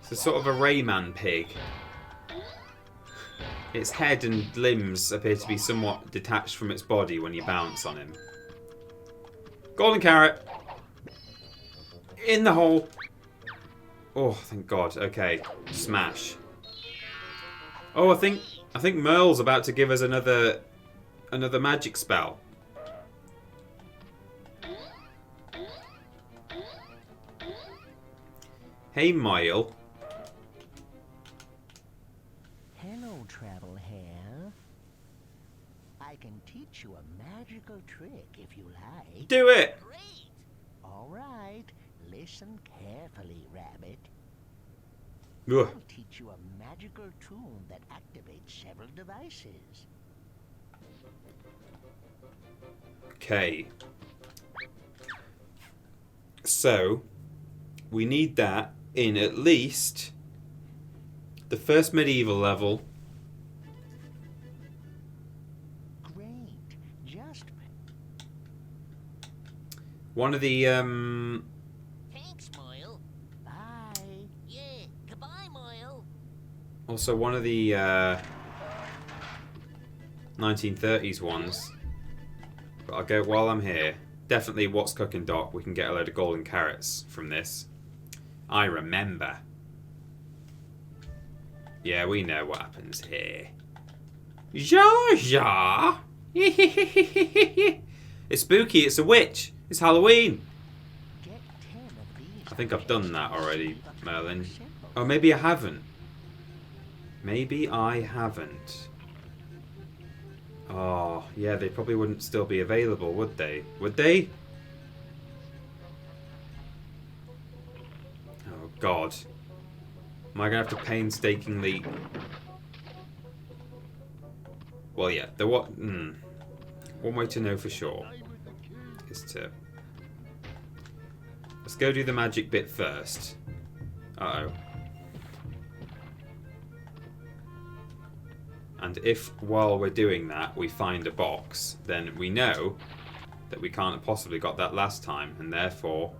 It's sort of a Rayman pig. Its head and limbs appear to be somewhat detached from its body when you bounce on him. Golden carrot! In the hole! Oh, thank God. Okay. Smash. Oh, I think Merle's about to give us another magic spell. Hey, Mile. Hello, travel hair. I can teach you a magical trick if you like. Do it! Great! All right, listen carefully, Rabbit. Ugh. I'll teach you a magical tune that activates several devices. Okay. So, we need that in at least the first medieval level. Great. Just One of the, Thanks, Moyle. bye. Yeah, goodbye, Moyle. also one of the, 1930s ones. But I'll go while I'm here. Definitely What's Cooking Doc. We can get a load of golden carrots from this. I remember. Yeah, we know what happens here. Ja, ja. It's spooky. It's a witch. It's Halloween. Get 10 of these. I think I've done that already, Merlin. Oh, maybe I haven't. Maybe I haven't. Oh, yeah, they probably wouldn't still be available, would they? Would they? Oh, God. Am I going to have to painstakingly... Well, yeah, one way to know for sure is to... Let's go do the magic bit first. Uh-oh. And if, while we're doing that, we find a box, then we know that we can't have possibly got that last time, and therefore...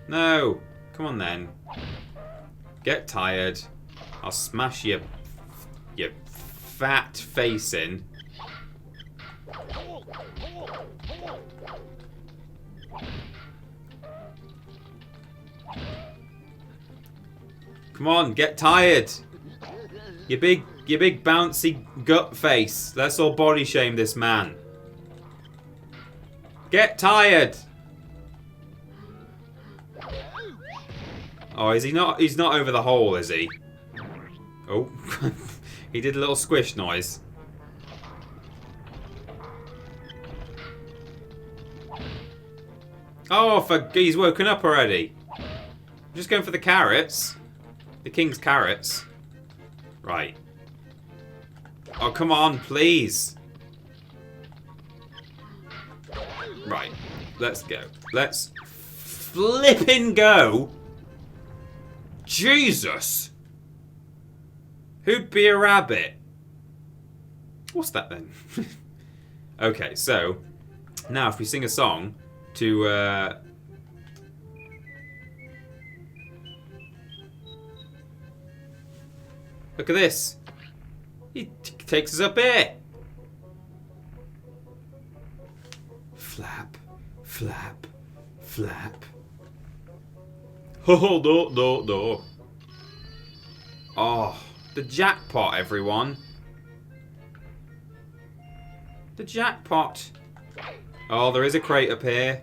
No! Come on then. Get tired. I'll smash your fat face in. Come on, get tired. Your big bouncy gut face. Let's all body shame this man. Get tired. Oh, is he not? He's not over the hole, is he? Oh, he did a little squish noise. Oh, he's woken up already. I'm just going for the carrots. The king's carrots. Right. Oh, come on, please. Right. Let's go. Let's flippin' go. Jesus. Who'd be a rabbit? What's that then? Okay, so now if we sing a song to look at this. He takes us up here. Flap, flap, flap. Oh, no. Oh, the jackpot, everyone. The jackpot. Oh, there is a crate up here.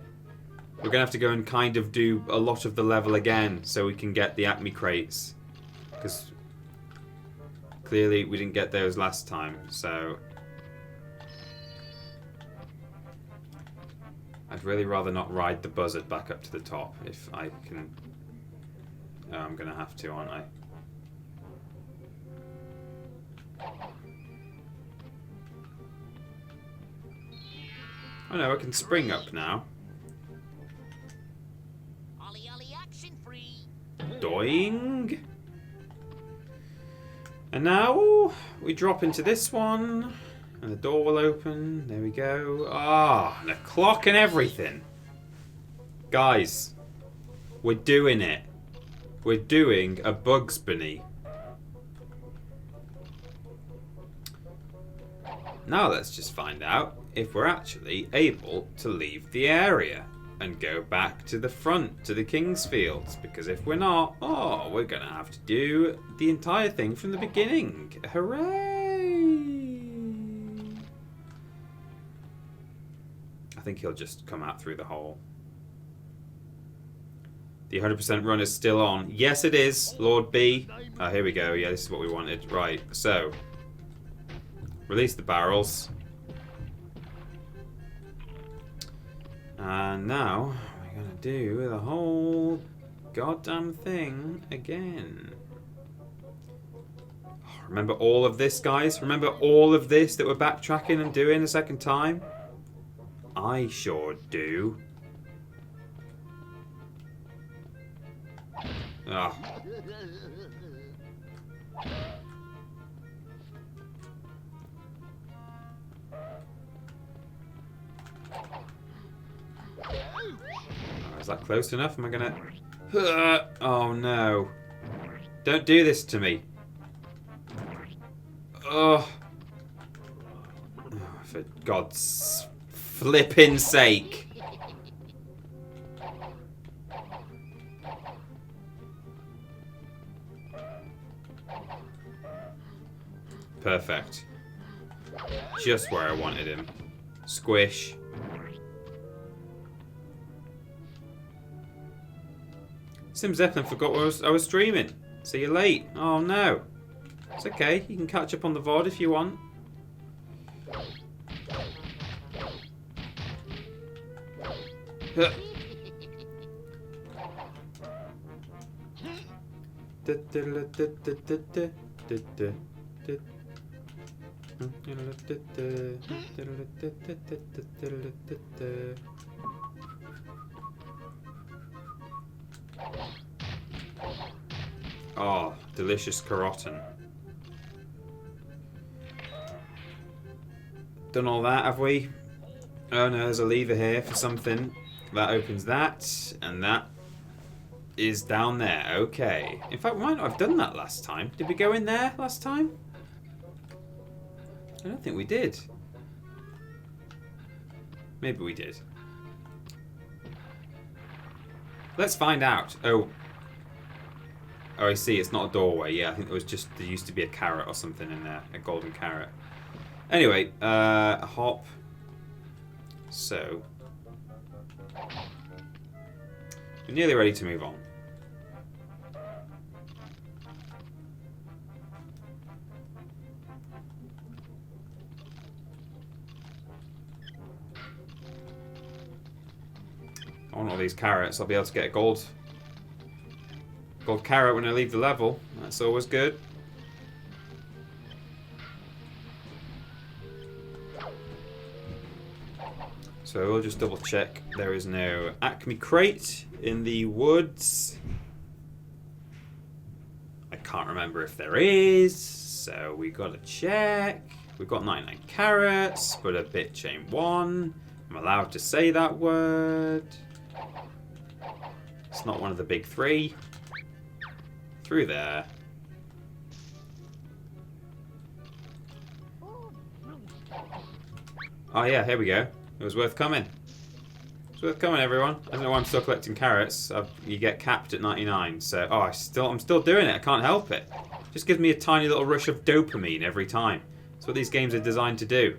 We're going to have to go and kind of do a lot of the level again so we can get the Acme crates. Because clearly we didn't get those last time, so... I'd really rather not ride the buzzard back up to the top if I can... Oh, I'm going to have to, aren't I? Oh no, I can spring up now. Ollie ollie action free. Doing. And now we drop into this one. And the door will open. There we go. Ah, and a clock and everything. Guys, we're doing it. We're doing a Bugs Bunny. Now let's just find out if we're actually able to leave the area and go back to the front, to the King's Fields. Because if we're not, oh, we're going to have to do the entire thing from the beginning. Hooray! I think he'll just come out through the hole. The 100% run is still on. Yes, it is, Lord B. Oh, here we go. Yeah, this is what we wanted. Right, so... Release the barrels. And now we're going to do the whole goddamn thing again. Remember all of this, guys? Remember all of this that we're backtracking and doing a second time? I sure do. Ah. Is that close enough? Am I gonna... Oh no. Don't do this to me. Oh. For God's flipping sake. Perfect. Just where I wanted him. Squish. Sim Zeppelin forgot I was streaming. See you late. Oh no. It's okay. You can catch up on the VOD if you want. Huh. Oh, delicious carotene. Done all that, have we? Oh no, there's a lever here for something. That opens that, and that is down there. Okay. In fact, we might not have done that last time. Did we go in there last time? I don't think we did. Maybe we did. Let's find out. Oh, I see. It's not a doorway. Yeah, I think there used to be a carrot or something in there. A golden carrot. Anyway, hop. So, we're nearly ready to move on. I want all these carrots. I'll be able to get a gold carrot when I leave the level. That's always good. So we'll just double check there is no Acme crate in the woods. I can't remember if there is, so we gotta check. We've got 99 carrots, but a bit chain 1. I'm allowed to say that word. It's not one of the big 3. Through there. Oh yeah, here we go. It was worth coming. It's worth coming, everyone. I don't know why I'm still collecting carrots. You get capped at 99. So, I'm still doing it. I can't help it. Just gives me a tiny little rush of dopamine every time. That's what these games are designed to do.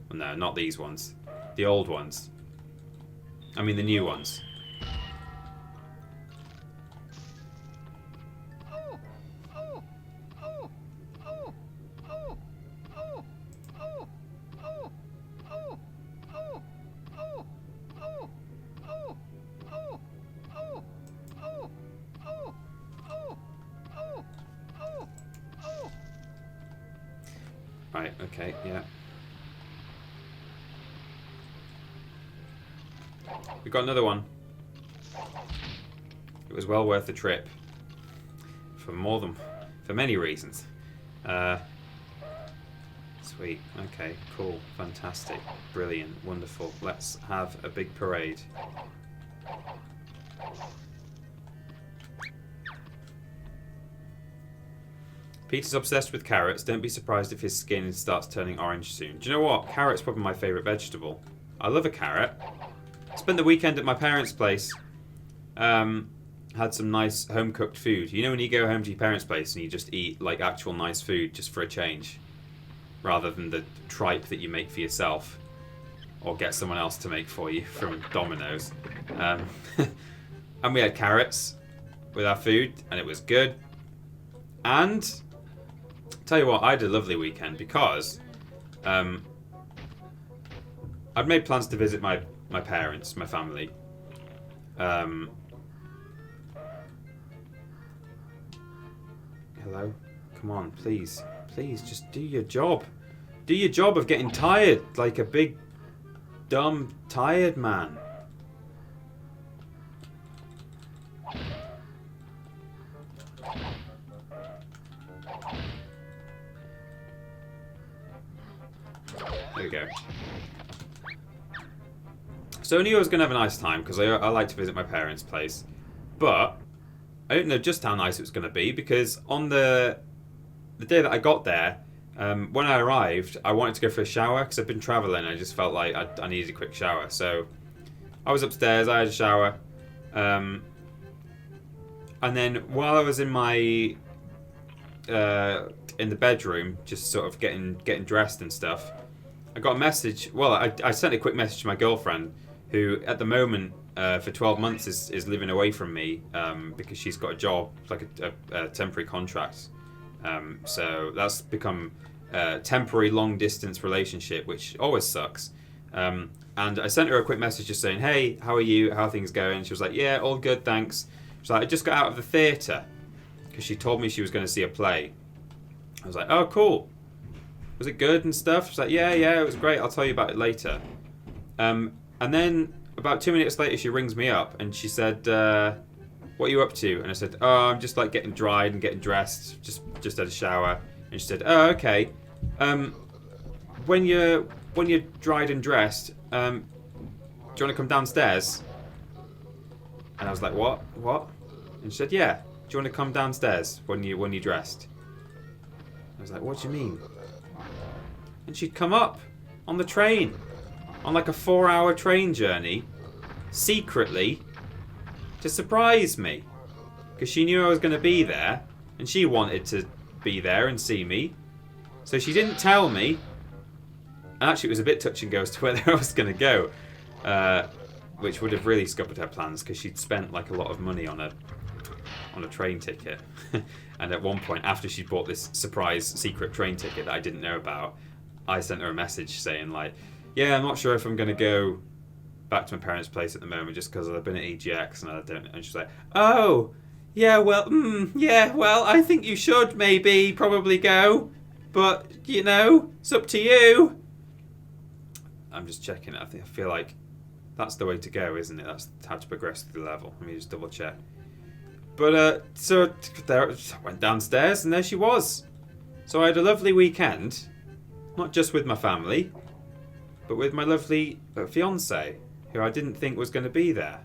Well, no, not these ones. The old ones. I mean, the new ones. Right, okay, yeah. We got another one. It was well worth the trip. For many reasons. Sweet, okay, cool, fantastic, brilliant, wonderful. Let's have a big parade. Peter's obsessed with carrots. Don't be surprised if his skin starts turning orange soon. Do you know what? Carrot's probably my favourite vegetable. I love a carrot. Spent the weekend at my parents' place. Had some nice home-cooked food. You know when you go home to your parents' place and you just eat like actual nice food just for a change? Rather than the tripe that you make for yourself. Or get someone else to make for you from Domino's. And we had carrots with our food and it was good. And tell you what, I had a lovely weekend because I'd made plans to visit my parents, my family. Hello? Come on, please. Please, just do your job. Do your job of getting tired like a big, dumb, tired man. There we go. So I knew I was going to have a nice time because I like to visit my parents' place. But I didn't know just how nice it was going to be because on the day that I got there, when I arrived, I wanted to go for a shower because I've been travelling. I just felt like I needed a quick shower. So I was upstairs, I had a shower. And then while I was in my in the bedroom, just sort of getting dressed and stuff, I got a message. Well, I sent a quick message to my girlfriend, who at the moment for 12 months is living away from me because she's got a job, like a temporary contract So that's become a temporary long-distance relationship, which always sucks. And I sent her a quick message just saying, hey, how are you? How are things going? She was like, yeah, all good, thanks. She's like, I just got out of the theatre because she told me she was going to see a play. I was like, oh, cool. Was it good and stuff? She's like, yeah, it was great. I'll tell you about it later. And then about 2 minutes later, she rings me up and she said, what are you up to? And I said, oh, I'm just like getting dried and getting dressed. Just had a shower. And she said, oh, okay. When you're dried and dressed, do you want to come downstairs? And I was like, what? And she said, yeah. Do you want to come downstairs when you're dressed? I was like, what do you mean? And she'd come up on the train, on like a 4-hour train journey, secretly, to surprise me. Because she knew I was going to be there, and she wanted to be there and see me. So she didn't tell me. And actually it was a bit touch and go as to whether I was going to go. Which would have really scuppered her plans, because she'd spent like a lot of money on a train ticket. And at one point, after she bought this surprise secret train ticket that I didn't know about, I sent her a message saying like, yeah, I'm not sure if I'm going to go back to my parents' place at the moment just because I've been at EGX and I don't. And she's like, oh, yeah, well, I think you should probably go, but it's up to you. I'm just checking it. I feel like that's the way to go, isn't it? That's how to progress through the level. Let me just double check. But so there, I went downstairs and there she was. So I had a lovely weekend, not just with my family, but with my lovely fiance, who I didn't think was going to be there.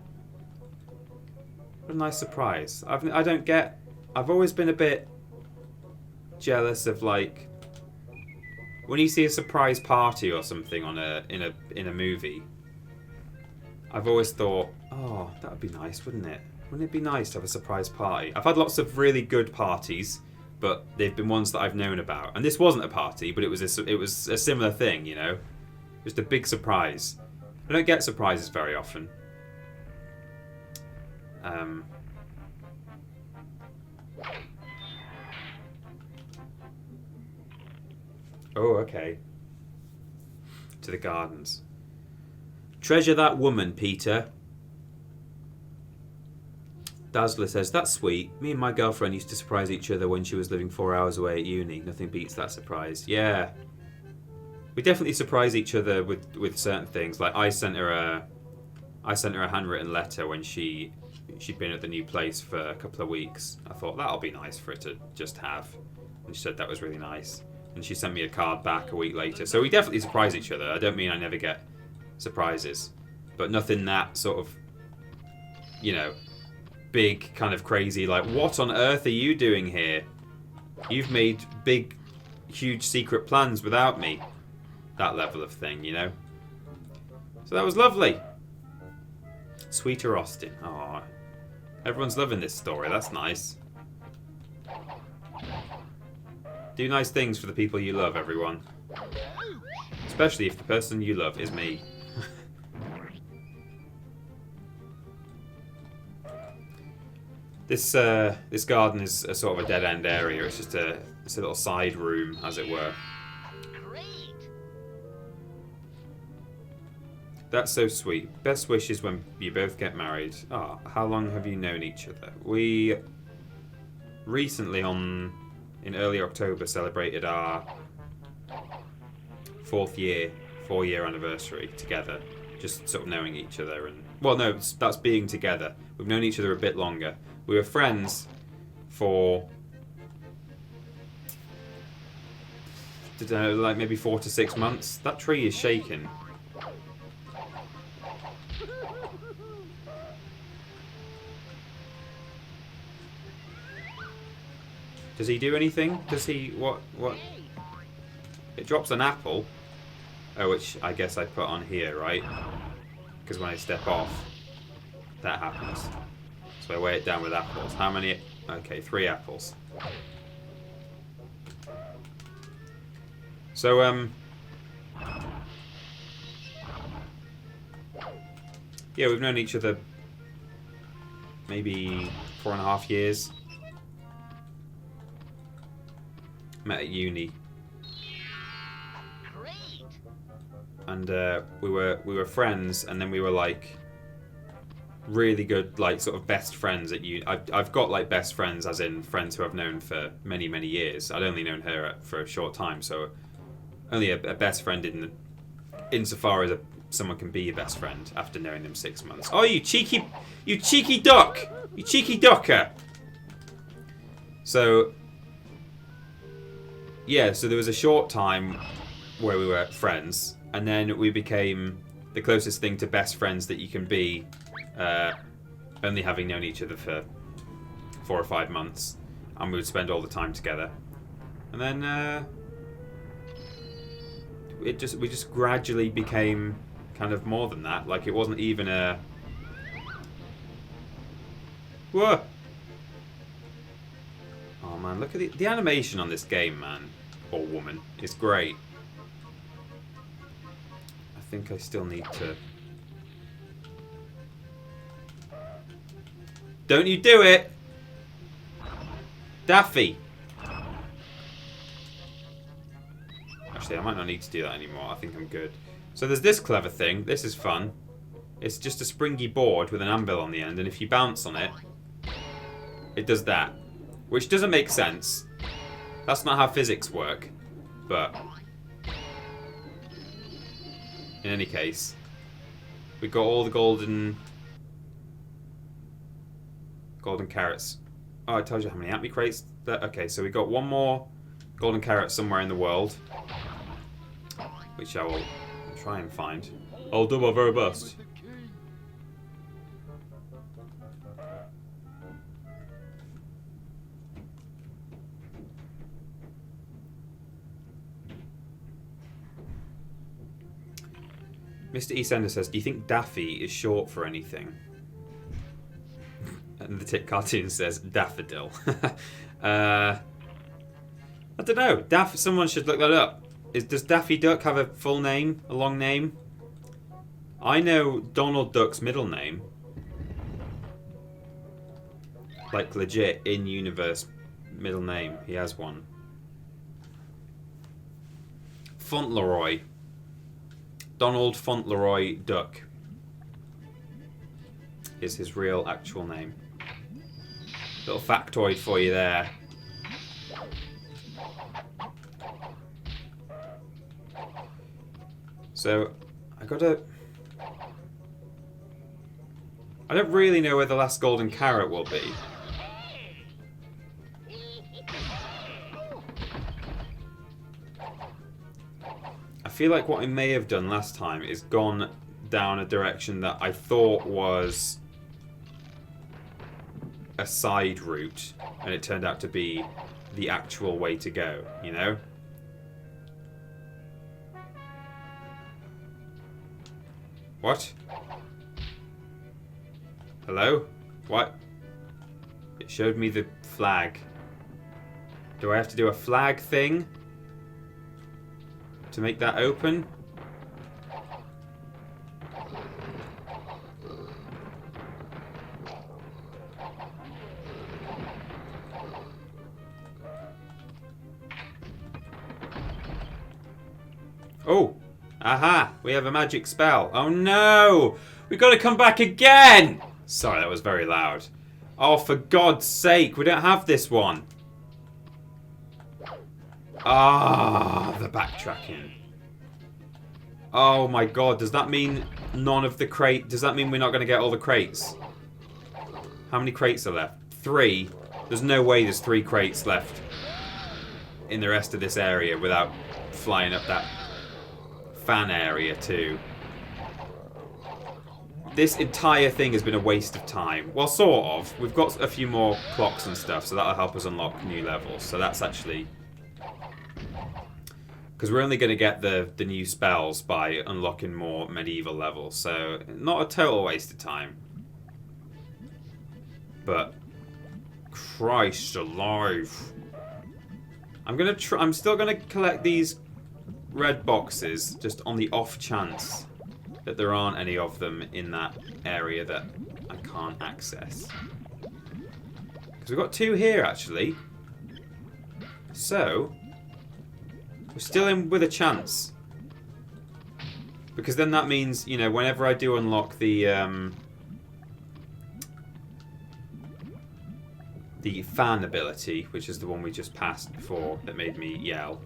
What a nice surprise. I've always been a bit jealous of like when you see a surprise party or something in a movie. I've always thought, oh, that would be nice, wouldn't it? Wouldn't it be nice to have a surprise party? I've had lots of really good parties, but they've been ones that I've known about. And this wasn't a party, but it was a similar thing, Just a big surprise. I don't get surprises very often. Oh, okay. To the gardens. Treasure that woman, Peter. Dazzler says, that's sweet. Me and my girlfriend used to surprise each other when she was living 4 hours away at uni. Nothing beats that surprise. Yeah. We definitely surprise each other with certain things. Like I sent her a handwritten letter when she'd been at the new place for a couple of weeks. I thought that'll be nice for her to just have. And she said that was really nice. And she sent me a card back a week later. So we definitely surprise each other. I don't mean I never get surprises. But nothing that sort of, big kind of crazy, like, what on earth are you doing here? You've made big, huge secret plans without me. That level of thing, So that was lovely. Sweeter Austin. Aw. Everyone's loving this story. That's nice. Do nice things for the people you love, everyone. Especially if the person you love is me. This garden is a sort of a dead-end area. It's just a little side room, as it were. Great. That's so sweet. Best wishes when you both get married. How long have you known each other? We recently, in early October, celebrated our 4-year anniversary together. Just sort of knowing each other and... Well, no, that's being together. We've known each other a bit longer. We were friends for... I don't know, like maybe 4 to 6 months. That tree is shaking. Does he do anything? Does he... What? It drops an apple. Oh, which I guess I put on here, right? Because when I step off, that happens. So I weigh it down with apples. How many? Okay, 3 apples. So, yeah, we've known each other maybe 4.5 years. Met at uni. Great. And we were friends, and then we were like really good, like sort of best friends at uni. I've got like best friends, as in friends who I've known for many years. I'd only known her for a short time, so only a best friend insofar as someone can be a best friend after knowing them 6 months. Oh, you cheeky duck, you cheeky ducker. So yeah, so there was a short time where we were friends, and then we became the closest thing to best friends that you can be, only having known each other for 4 or 5 months, and we would spend all the time together. And then we just gradually became kind of more than that. Like, it wasn't even a... Whoa! Oh man, look at the animation on this game, man. Or woman. It's great. I think I still need to... Don't you do it! Daffy! Actually, I might not need to do that anymore. I think I'm good. So there's this clever thing. This is fun. It's just a springy board with an anvil on the end, and if you bounce on it, it does that. Which doesn't make sense. That's not how physics work. But in any case, we got all the golden carrots. Oh, it tells you how many Acme crates. Okay, so we got one more golden carrot somewhere in the world, which I will try and find. I'll do my very best. Mr. Eastender says, do you think Daffy is short for anything? And the Tick Cartoon says, daffodil. I don't know. Someone should look that up. Does Daffy Duck have a full name? A long name? I know Donald Duck's middle name. Like, legit, in-universe middle name. He has one. Fauntleroy. Donald Fauntleroy Duck is his real actual name. Little factoid for you there. So, I don't really know where the last golden carrot will be. I feel like what I may have done last time is gone down a direction that I thought was a side route, and it turned out to be the actual way to go, you know? What? Hello? What? It showed me the flag. Do I have to do a flag thing to make that open? Oh! Aha! We have a magic spell. Oh no! We've got to come back again! Sorry, that was very loud. Oh, for God's sake, we don't have this one. Ah, the backtracking. Oh my God, does that mean none of the crate... Does that mean we're not going to get all the crates? How many crates are left? 3? There's no way there's 3 crates left in the rest of this area without flying up that fan area too. This entire thing has been a waste of time. Well, sort of. We've got a few more clocks and stuff, so that'll help us unlock new levels. So that's actually... Because we're only going to get the new spells by unlocking more medieval levels. So, not a total waste of time. But... Christ alive. I'm still going to collect these red boxes, just on the off chance that there aren't any of them in that area that I can't access. Because we've got 2 here, actually. So, We're still in with a chance. Because then that means, you know, whenever I do unlock the fan ability, which is the one we just passed before that made me yell,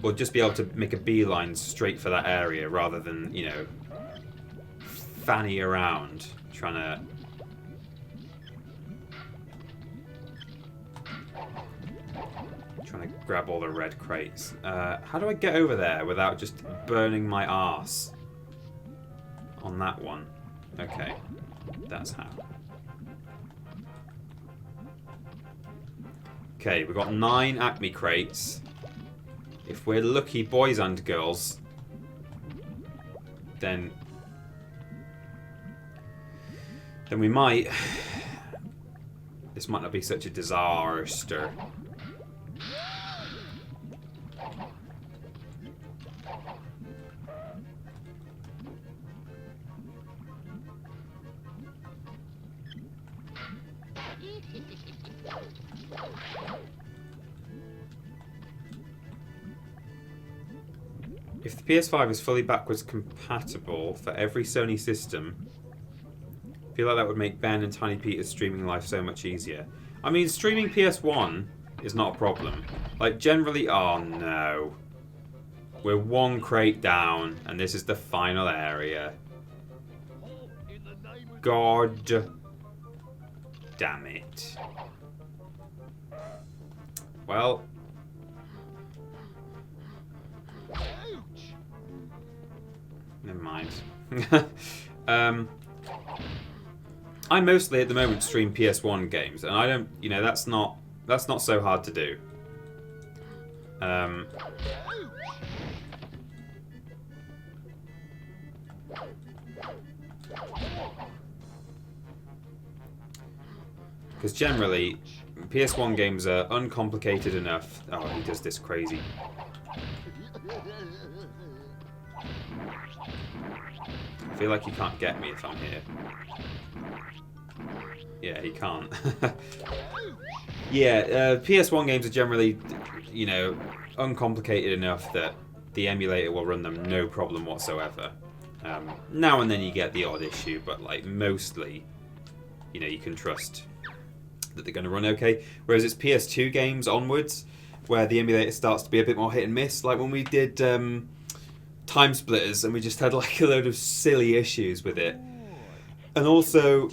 we'll just be able to make a beeline straight for that area rather than, you know, fanny around trying to... Trying to grab all the red crates. How do I get over there without just burning my arse? On that one. Okay. That's how. Okay, we've got 9 Acme crates. If we're lucky, boys and girls, then we might... This might not be such a disaster. If the PS5 is fully backwards compatible for every Sony system, I feel like that would make Ben and Tiny Peter's streaming life so much easier. I mean, streaming PS1 is not a problem. Like, generally... Oh, no. We're 1 crate down, and this is the final area. God damn it. Well... Never mind. I mostly at the moment stream PS1 games, and I don't, you know, that's not so hard to do. Because generally, PS1 games are uncomplicated enough. Oh, he does this crazy. I feel like he can't get me if I'm here. Yeah, he can't. Yeah, PS1 games are generally, you know, uncomplicated enough that the emulator will run them no problem whatsoever. Now and then you get the odd issue, but like mostly, you know, you can trust that they're going to run okay. Whereas it's PS2 games onwards where the emulator starts to be a bit more hit and miss. Like when we did Time Splitters and we just had like a load of silly issues with it. And also,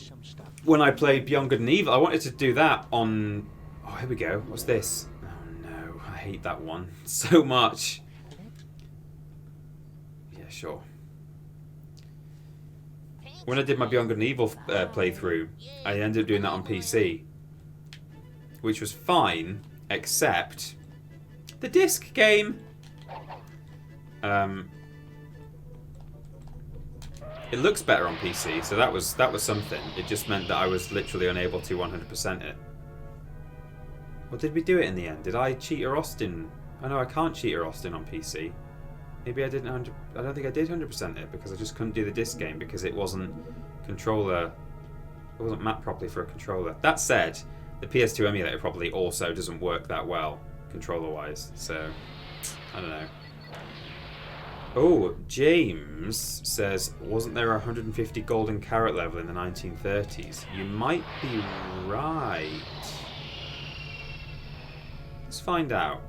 when I played Beyond Good and Evil, I wanted to do that on... Oh, here we go. What's this? Oh no, I hate that one so much. Yeah, sure. When I did my Beyond Good and Evil playthrough, I ended up doing that on PC. Which was fine, except the disc game. It looks better on PC, so that was something. It just meant that I was literally unable to 100% it. Or did we do it in the end? Did I cheat or Austin? Oh no, I can't cheat or Austin on PC. Maybe I didn't 100. I don't think I did 100% it because I just couldn't do the disc game because it wasn't controller. It wasn't mapped properly for a controller. That said, the PS2 emulator probably also doesn't work that well controller-wise. So I don't know. Oh, James says, wasn't there a 150 golden carrot level in the 1930s? You might be right. Let's find out.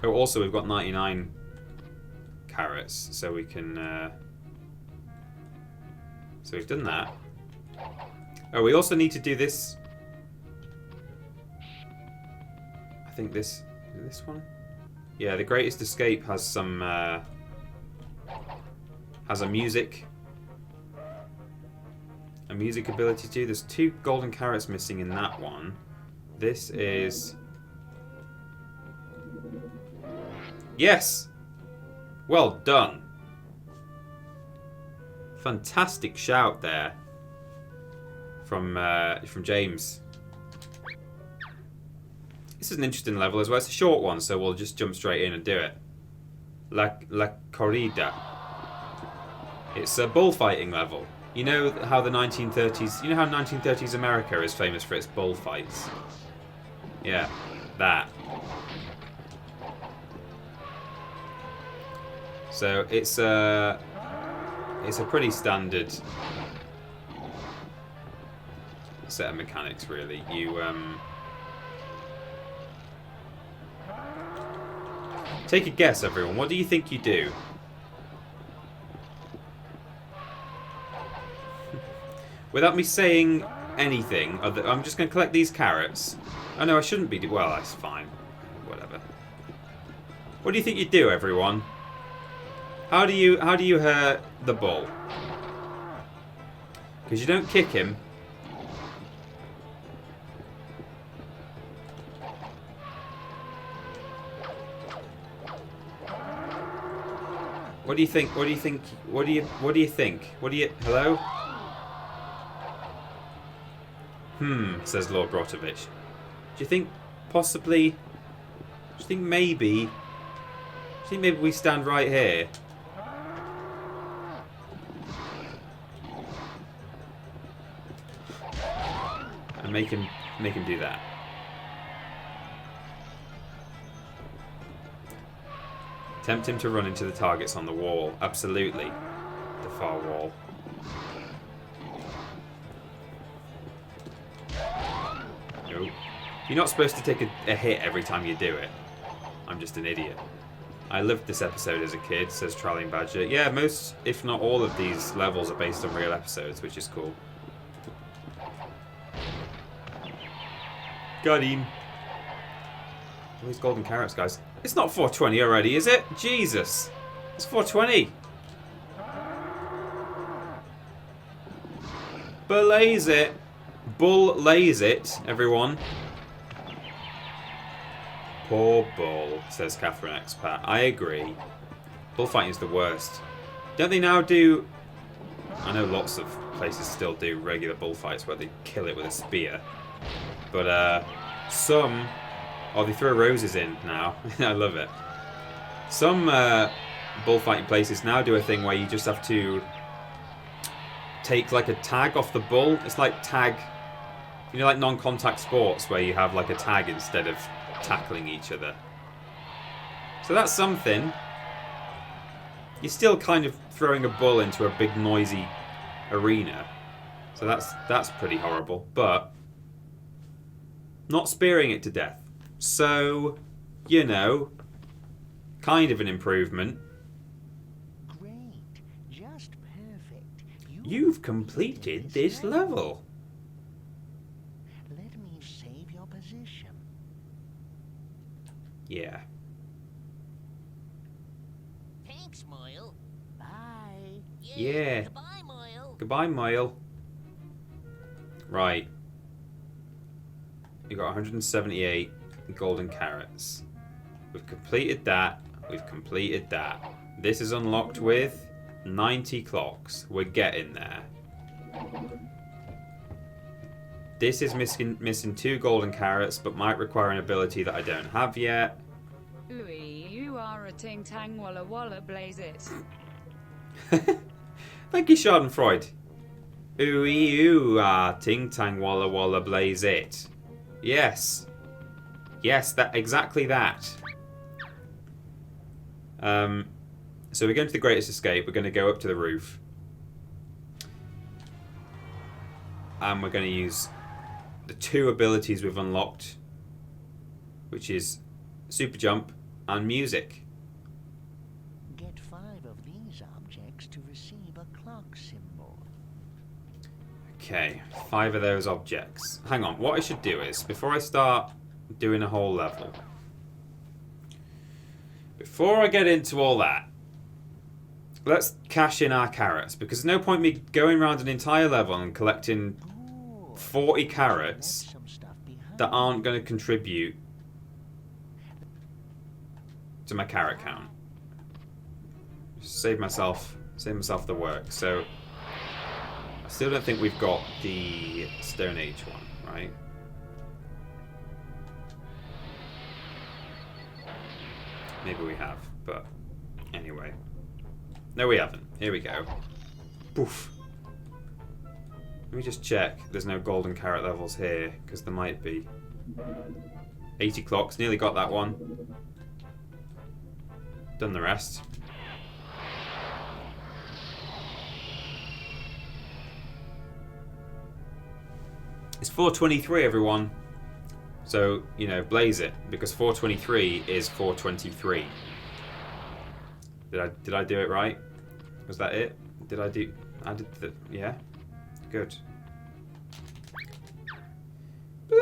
Oh, also we've got 99 carrots, so we can... So we've done that. Oh, we also need to do this. I think this one? Yeah, the Greatest Escape has some has a music ability too. There's 2 golden carrots missing in that one. This is... Yes! Well done. Fantastic shout there from James. This is an interesting level as well. It's a short one, so we'll just jump straight in and do it. La Corrida. It's a bullfighting level. You know how the 1930s... You know how 1930s America is famous for its bullfights? Yeah. that. So it's a pretty standard set of mechanics, really. You take a guess, everyone. What do you think you do? Without me saying anything, I'm just going to collect these carrots. Oh no, I shouldn't be. Well, that's fine. Whatever. What do you think you do, everyone? How do you hurt the bull? Because you don't kick him. What do you think? What do you think? What do you think? Hello? Says Lord Brotovich. Do you think possibly? Do you think maybe we stand right here? And make him do that. Tempt him to run into the targets on the wall. Absolutely. The far wall. Nope. You're not supposed to take a hit every time you do it. I'm just an idiot. I loved this episode as a kid, says Trolling Badger. Yeah, most, if not all of these levels are based on real episodes, which is cool. Got him. All these golden carrots, guys. It's not 420 already, is it? Jesus. It's 420. Belaze it. Bull lays it, everyone. Poor bull, says Catherine Expat. I agree. Bullfighting is the worst. Don't they now do... I know lots of places still do regular bullfights where they kill it with a spear. But some... Oh, they throw roses in now. I love it. Some bullfighting places now do a thing where you just have to take like a tag off the bull. It's like tag... You know, like non-contact sports where you have like a tag instead of tackling each other. So that's something. You're still kind of throwing a bull into a big noisy arena. So that's pretty horrible. But not spearing it to death. So, you know, kind of an improvement. Great. Just perfect. You've completed this level. Let me save your position. Yeah. Thanks, Moyle. Bye. Yeah. Goodbye, Moyle. Goodbye, Moyle. Right. We got 178 golden carrots. We've completed that. We've completed that. This is unlocked with 90 clocks. We're getting there. This is missing 2 golden carrots, but might require an ability that I don't have yet. Ooh, you are a ting tang walla walla blaze it. Thank you, Schadenfreude. Ooh, ooh, ah, ting tang walla walla blaze it. Yes. Yes, that exactly that. So we're going to the Greatest Escape. We're going to go up to the roof. And we're going to use the 2 abilities we've unlocked, which is Super Jump and Music. Get 5 of these objects to receive a clock symbol. Okay, 5 of those objects. Hang on, what I should do is, before I start doing a whole level, before I get into all that, let's cash in our carrots, because there's no point me going around an entire level and collecting 40 carrots Left some stuff behind. that aren't going to contribute to my carrot count. Save myself the work. So I still don't think we've got the Stone Age one, right? Maybe we have, but anyway. No, we haven't. Here we go. Poof. Let me just check. There's no golden carrot levels here, because there might be. 80 clocks. Nearly got that one. Done the rest. It's 4:23, everyone. So, you know, blaze it, because 4:23 is 4:23. Did I do it right? Was that it? I did the, yeah? Good. Blah,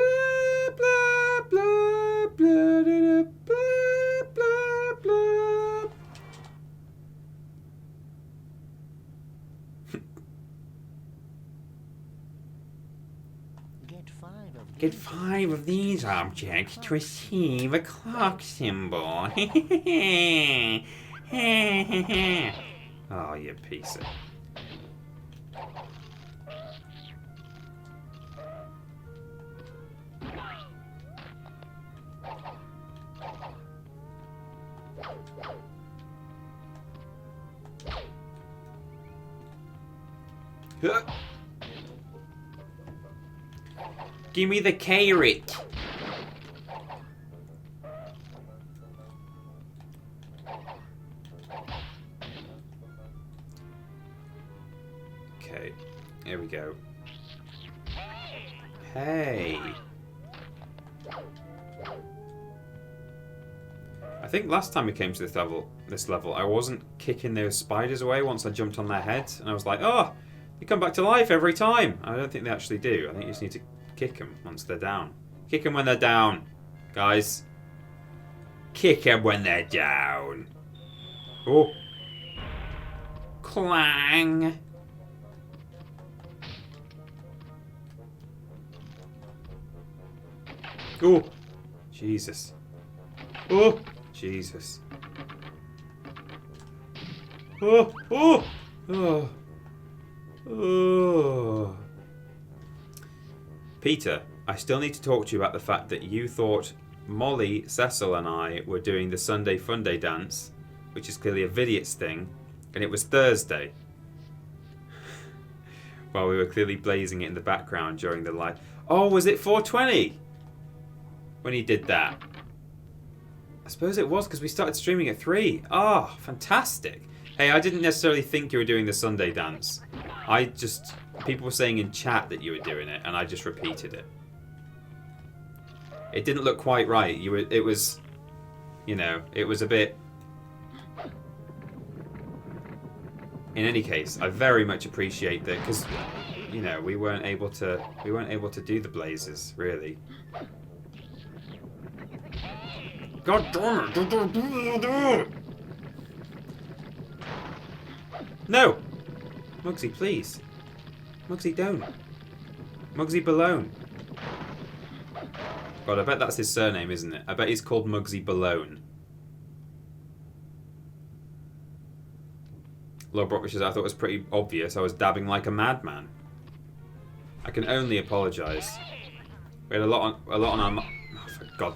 blah, blah, blah, blah, blah, blah. Get 5 of these objects to receive a clock symbol. Oh, you piece of... Give me the carrot. Okay, here we go. Hey. I think last time we came to this level, I wasn't kicking those spiders away once I jumped on their heads, and I was like, oh, they come back to life every time. I don't think they actually do. I think you just need to kick them once they're down. Kick them when they're down, guys. Kick them when they're down. Oh. Clang. Oh. Jesus. Oh. Jesus. Oh. Oh. Oh. Oh. Peter, I still need to talk to you about the fact that you thought Molly, Cecil and I were doing the Sunday Funday dance, which is clearly a Vidiot's thing, and it was Thursday. While we were clearly blazing it in the background during the live... Oh, was it 4:20? When he did that? I suppose it was, because we started streaming at 3. Oh, fantastic. Hey, I didn't necessarily think you were doing the Sunday dance. People were saying in chat that you were doing it, and I just repeated it. It didn't look quite right. It was, you know, it was a bit... In any case, I very much appreciate that, because, you know, we weren't able to do the blazes, really. God damn it! No! Mugsy, please. Mugsy, don't. Mugsy Balone. God, I bet that's his surname, isn't it? I bet he's called Mugsy Balone. Lord Brockfish says, I thought it was pretty obvious. I was dabbing like a madman. I can only apologise. We had a lot on our... Oh, for God.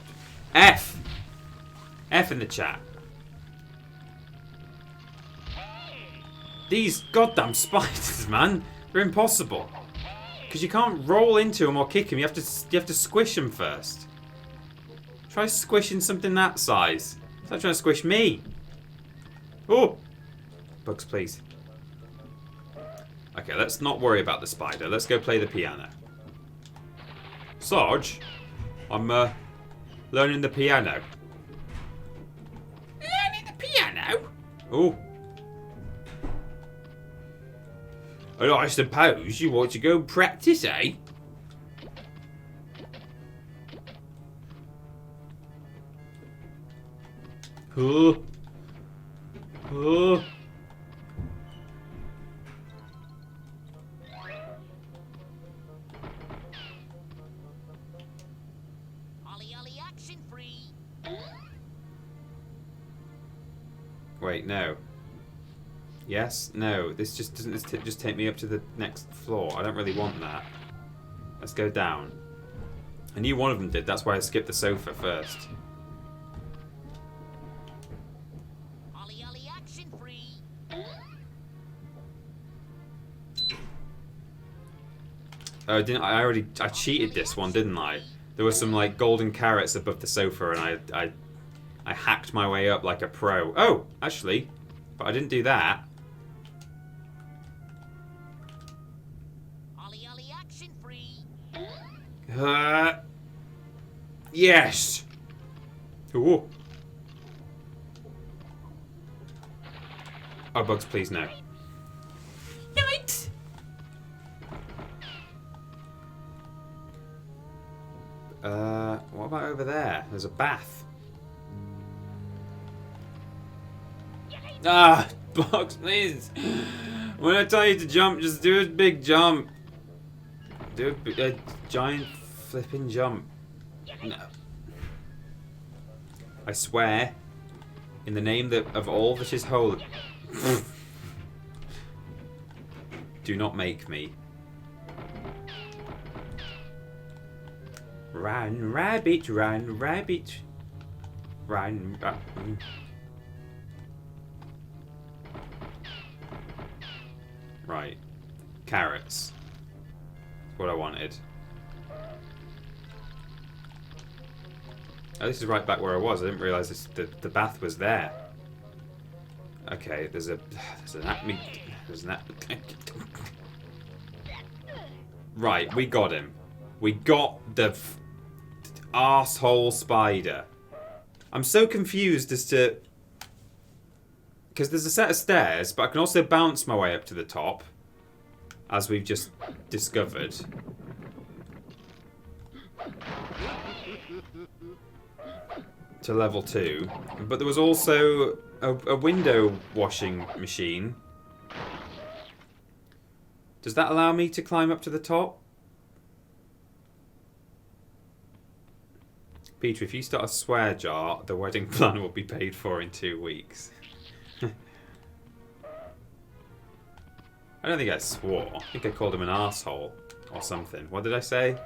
F! F in the chat. These goddamn spiders, man. They're impossible. Because you can't roll into them or kick them. You have to squish them first. Try squishing something that size. Stop trying to squish me. Oh! Bugs, please. Okay, let's not worry about the spider. Let's go play the piano. Sarge, I'm learning the piano. Learning the piano? Oh. Well, I suppose you want to go practice, eh? Oh. Oh. Ollie, Ollie, action free. Wait, no. Yes? No. This just doesn't just take me up to the next floor. I don't really want that. Let's go down. I knew one of them did. That's why I skipped the sofa first. Ollie, Ollie, action free. Oh, didn't I? I cheated this one, didn't I? There were some like golden carrots above the sofa, and I hacked my way up like a pro. Oh, actually, but I didn't do that. Ollie Ollie action free. Yes. Ooh. Oh, Bugs, please no. Night. What about over there? There's a bath. Ah, Bugs, please. When I tell you to jump, just do a big jump. Do a giant flipping jump. No. I swear, in the name of all that is holy. Do not make me. Run, rabbit, run, rabbit. Run. Right. Carrots. That's what I wanted. Oh, this is right back where I was. I didn't realise the bath was there. Okay, there's an Right, we got him. We got the arsehole spider. I'm so confused as to... Because there's a set of stairs, but I can also bounce my way up to the top, as we've just discovered. To level 2. But there was also a window washing machine. Does that allow me to climb up to the top? Peter, if you start a swear jar, the wedding plan will be paid for in 2 weeks. I don't think I swore. I think I called him an arsehole or something. What did I say?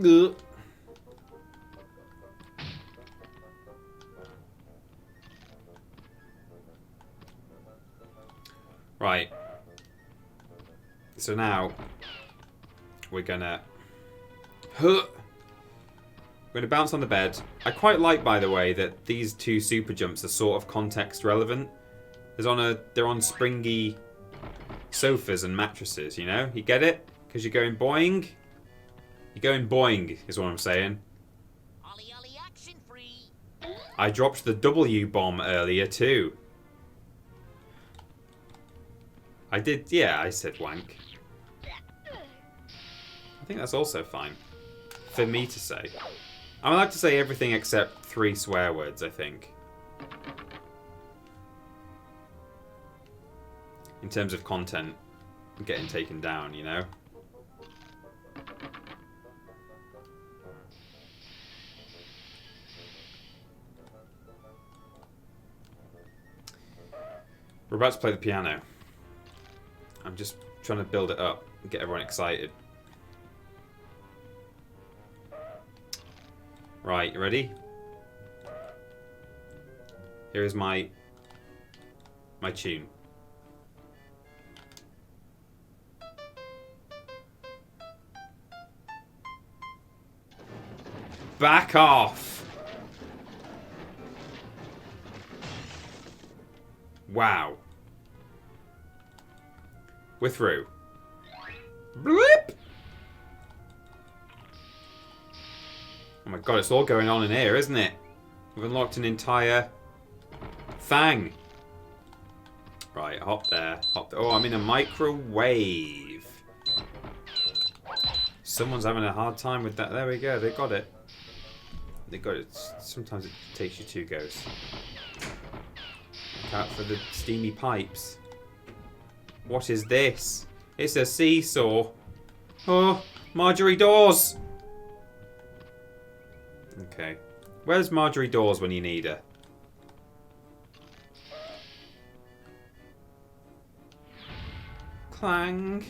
Ugh. Right. So now we're gonna bounce on the bed. I quite like, by the way, that these two super jumps are sort of context relevant. They're on springy sofas and mattresses, you know? You get it? Because you're going boing. You're going boing, is what I'm saying. Ollie Ollie action free. I dropped the W bomb earlier too. I did, yeah, I said wank. I think that's also fine. For me to say. I'm allowed to say everything except 3 swear words, I think. In terms of content getting taken down, you know? We're about to play the piano. I'm just trying to build it up and get everyone excited. Right, you ready? Here is my tune. Back off! Wow. We're through. Blip! Oh my god, it's all going on in here, isn't it? We've unlocked an entire thing. Right, hop there. Hop there. Oh, I'm in a microwave. Someone's having a hard time with that. There we go, they got it. They got it. Sometimes it takes you 2 goes. Look out for the steamy pipes. What is this? It's a seesaw. Oh, Marjorie Dawes. Okay. Where's Marjorie Dawes when you need her? Clang.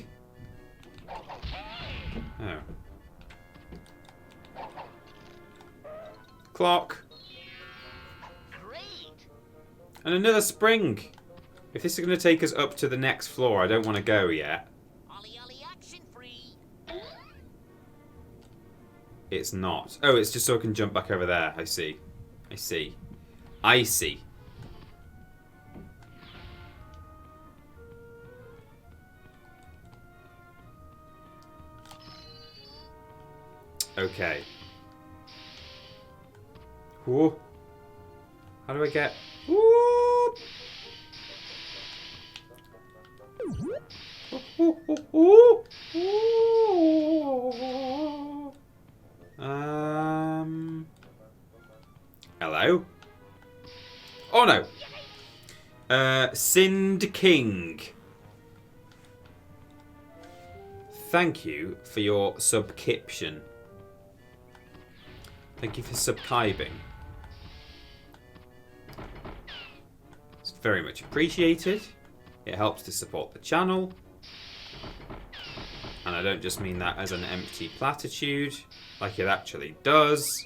Oh. Clock. Great. And another spring. If this is going to take us up to the next floor, I don't want to go yet. Ollie ollie action free. It's not. Oh, it's just so I can jump back over there. I see. I see. I see. Okay. Whoa. How do I get... Whoa. Hello? Oh no! Sind King. Thank you for your subscription. Thank you for subscribing. It's very much appreciated. It helps to support the channel. And I don't just mean that as an empty platitude, like it actually does.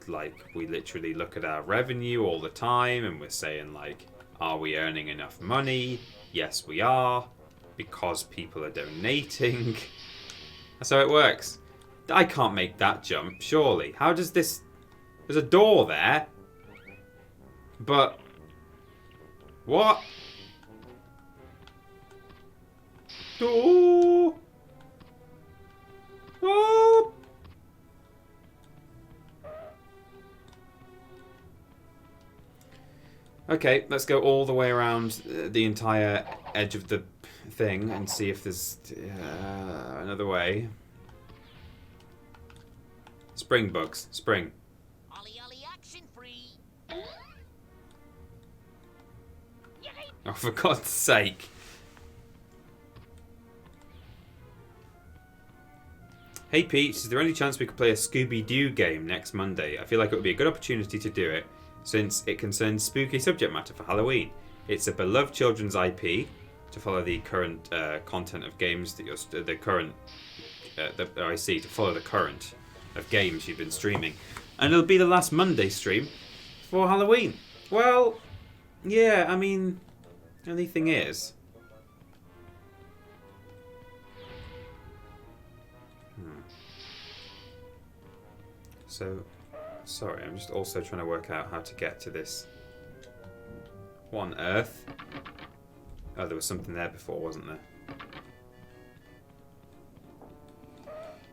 Like, we literally look at our revenue all the time and we're saying, like, are we earning enough money? Yes, we are. Because people are donating. That's how it works. I can't make that jump, surely. How does this... There's a door there. But... What? Door? Oh! Okay, let's go all the way around the entire edge of the thing and see if there's another way. Spring bugs. Spring. Ollie ollie action free. Oh, for God's sake. Hey Peach, is there any chance we could play a Scooby-Doo game next Monday? I feel like it would be a good opportunity to do it, since it concerns spooky subject matter for Halloween. It's a beloved children's IP to follow the current content of games that you're to follow the current of games you've been streaming, and it'll be the last Monday stream for Halloween. Well, yeah, I mean, the only thing is, so. Sorry, I'm just also trying to work out how to get to this. What on earth? Oh, there was something there before, wasn't there?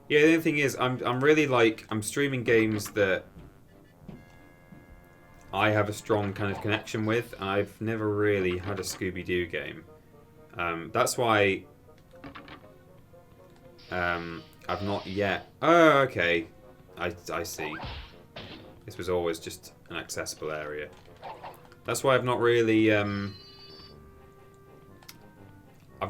Yeah, the only thing is, I'm really like, I'm streaming games that I have a strong kind of connection with, and I've never really had a Scooby-Doo game. That's why I've not yet... Oh, okay. I see. This was always just an accessible area. That's why I've not really... I've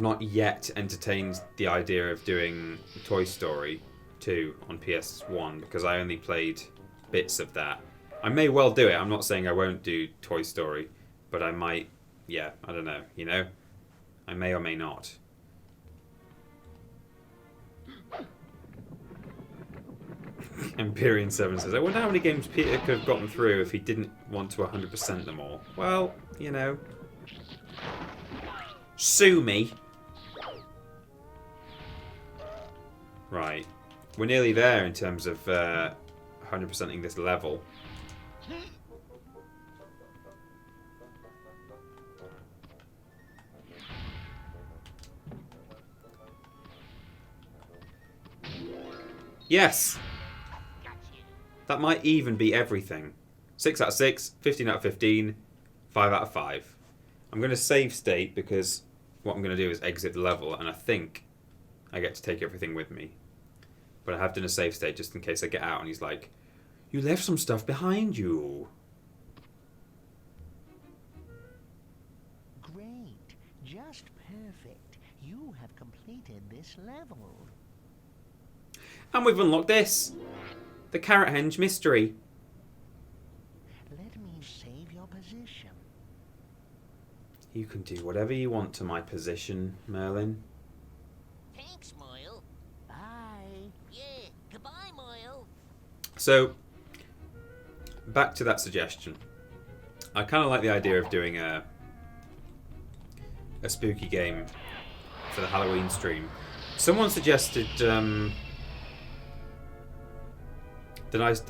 not yet entertained the idea of doing Toy Story 2 on PS1, because I only played bits of that. I may well do it. I'm not saying I won't do Toy Story, but I might... Yeah, I don't know, you know? I may or may not. Empyrean 7 says, I wonder how many games Peter could have gotten through if he didn't want to 100% them all. Well, you know. Sue me. Right. We're nearly there in terms of 100%ing this level. Yes! That might even be everything. 6 out of 6, 15 out of 15, 5 out of 5. I'm going to save state because what I'm going to do is exit the level, and I think I get to take everything with me. But I have done a save state just in case I get out and he's like, you left some stuff behind you. Great. Just perfect. You have completed this level. And we've unlocked this. The Carrot Henge mystery. Let me save your position. You can do whatever you want to my position, Merlin. Thanks, Moyle. Bye. Yeah, goodbye, Moyle. So, back to that suggestion. I kind of like the idea of doing a spooky game for the Halloween stream. Someone suggested that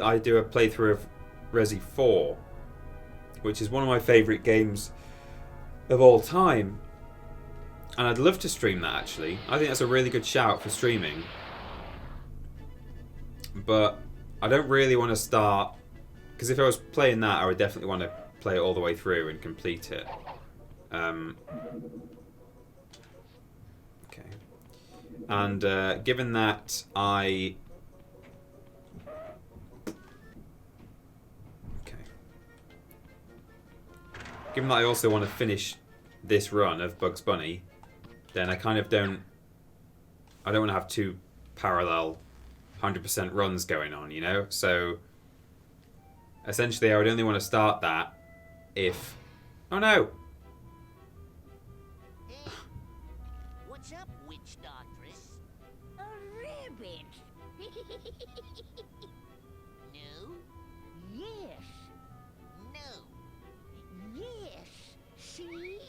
I do a playthrough of Resi 4, which is one of my favourite games of all time. And I'd love to stream that, actually. I think that's a really good shout for streaming. But I don't really want to start... Because if I was playing that, I would definitely want to play it all the way through and complete it. Okay. And given that I... Okay. Given that I also want to finish this run of Bugs Bunny, then I kind of don't... I don't want to have two parallel 100% runs going on, you know? So, essentially, I would only want to start that if... Oh no! Hey, what's up, witch doctress? A rabbit. No, Yes. no. Yes. See?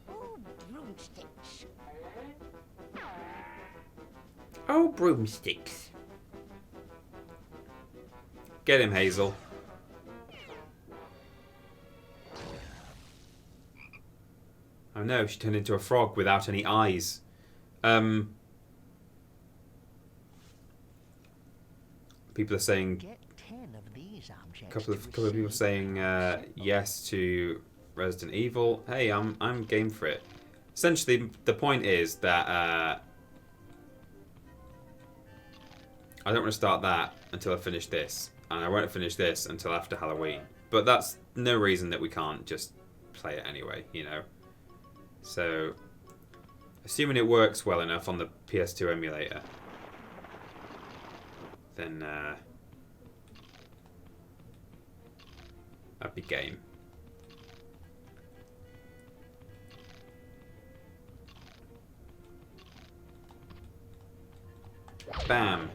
Oh, broomsticks. Oh, broomsticks. Get him, Hazel. Oh no, she turned into a frog without any eyes. People are saying... Get 10 of these objects. A couple of people saying yes to Resident Evil. Hey, I'm game for it. Essentially, the point is that I don't want to start that until I finish this, and I won't finish this until after Halloween. But that's no reason that we can't just play it anyway, you know. So, assuming it works well enough on the PS2 emulator, then I'd be game. Bam.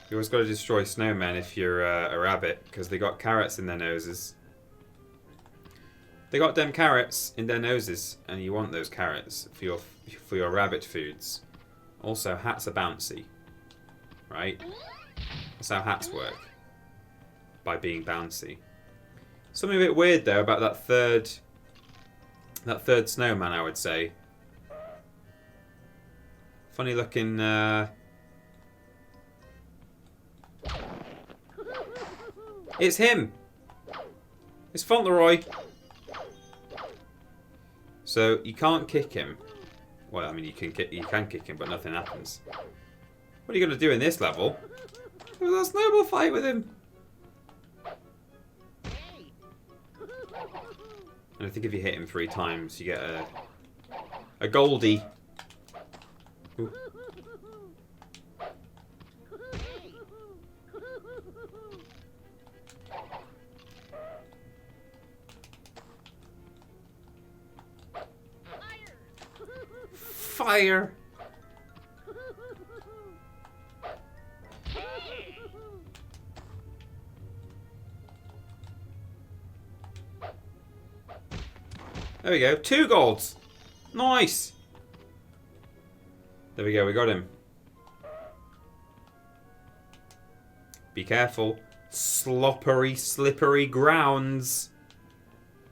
You always got to destroy snowmen if you're a rabbit, because they got carrots in their noses. They got them carrots in their noses, and you want those carrots for your rabbit foods. Also, hats are bouncy, right? That's how hats work, by being bouncy. Something a bit weird though about that third snowman, I would say. Funny looking. It's him. It's Fauntleroy. So you can't kick him. Well, I mean, you can kick him, but nothing happens. What are you going to do in this level? There was a snowball fight with him. And I think if you hit him 3 times, you get a Goldie. Ooh. Fire! There we go. 2 golds. Nice. There we go. We got him. Be careful. Slippery grounds.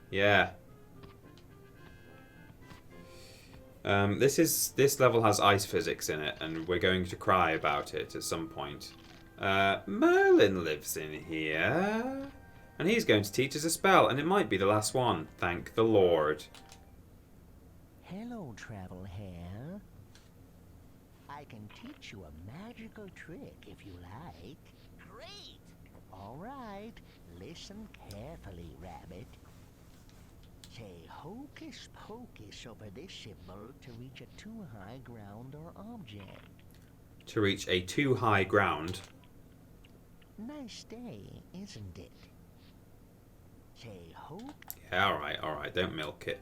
Yeah. This level has ice physics in it, and we're going to cry about it at some point. Merlin lives in here, and he's going to teach us a spell, and it might be the last one. Thank the Lord. Hello, travel hair. I can teach you a magical trick if you like. Great. All right, listen carefully, Rabbit. Say hocus pocus over this symbol to reach a too high ground or object. To reach a too high ground. Nice day, isn't it? Say hope. Yeah, alright, don't milk it.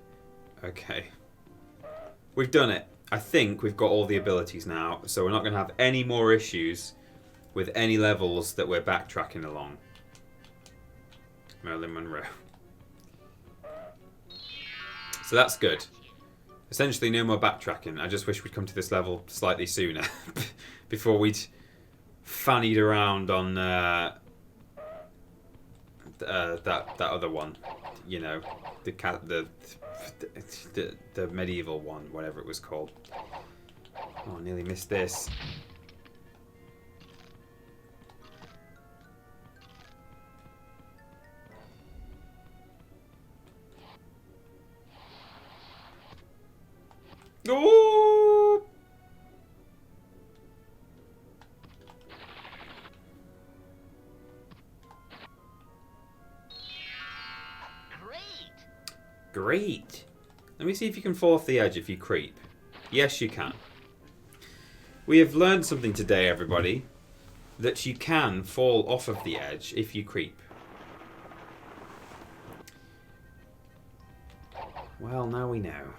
Okay. We've done it. I think we've got all the abilities now, so we're not going to have any more issues with any levels that we're backtracking along. Marilyn Monroe. So that's good. Essentially no more backtracking. I just wish we'd come to this level slightly sooner. Before we'd fannied around on that other one. You know, the medieval one, whatever it was called. Oh, I nearly missed this. Oh! Great! Let me see if you can fall off the edge if you creep. Yes, you can. We have learned something today, everybody. That you can fall off of the edge if you creep. Well, now we know.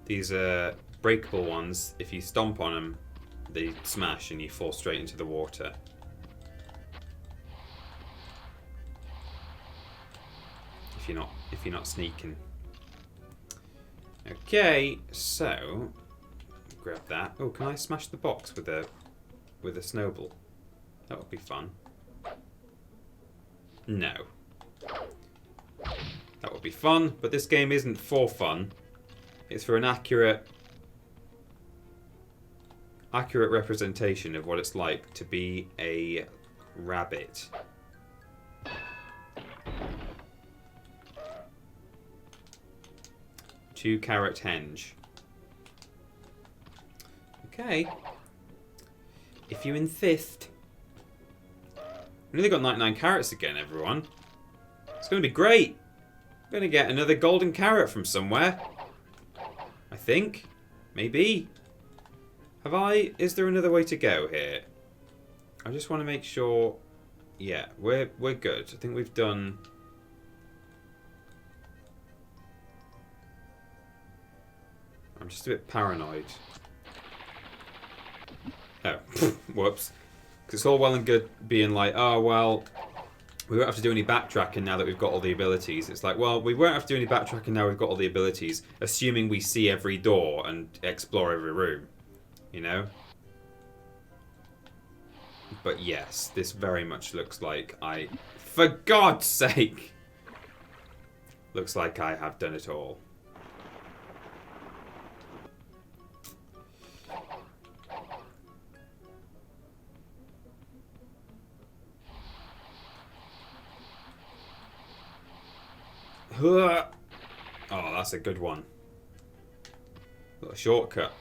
These breakable ones, if you stomp on them, they smash and you fall straight into the water. If you're not sneaking. Okay, so grab that. Oh, can I smash the box with a snowball? That would be fun. No. That would be fun, but this game isn't for fun. It's for an accurate representation of what it's like to be a rabbit. 2 carrot henge. Okay. If you insist. We nearly got 99 carrots again, everyone. It's going to be great. I'm going to get another golden carrot from somewhere. I think. Maybe. Have I... Is there another way to go here? I just want to make sure... Yeah, we're good. I think we've done... I'm just a bit paranoid. Oh, whoops. Because it's all well and good being like, oh, well, we won't have to do any backtracking now that we've got all the abilities. It's like, well, we won't have to do any backtracking now we've got all the abilities, assuming we see every door and explore every room. You know? But yes, this very much looks like I... For God's sake! Looks like I have done it all. Oh, that's a good one. Little shortcut.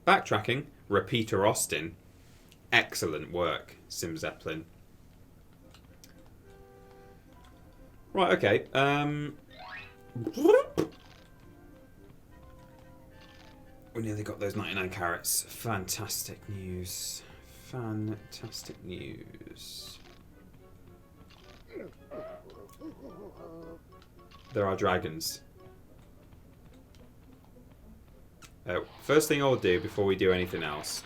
Backtracking, Repeater Austin. Excellent work, Sim Zeppelin. Right, okay. We nearly got those 99 carrots. Fantastic news. Fantastic news. There are dragons. First thing I'll do before we do anything else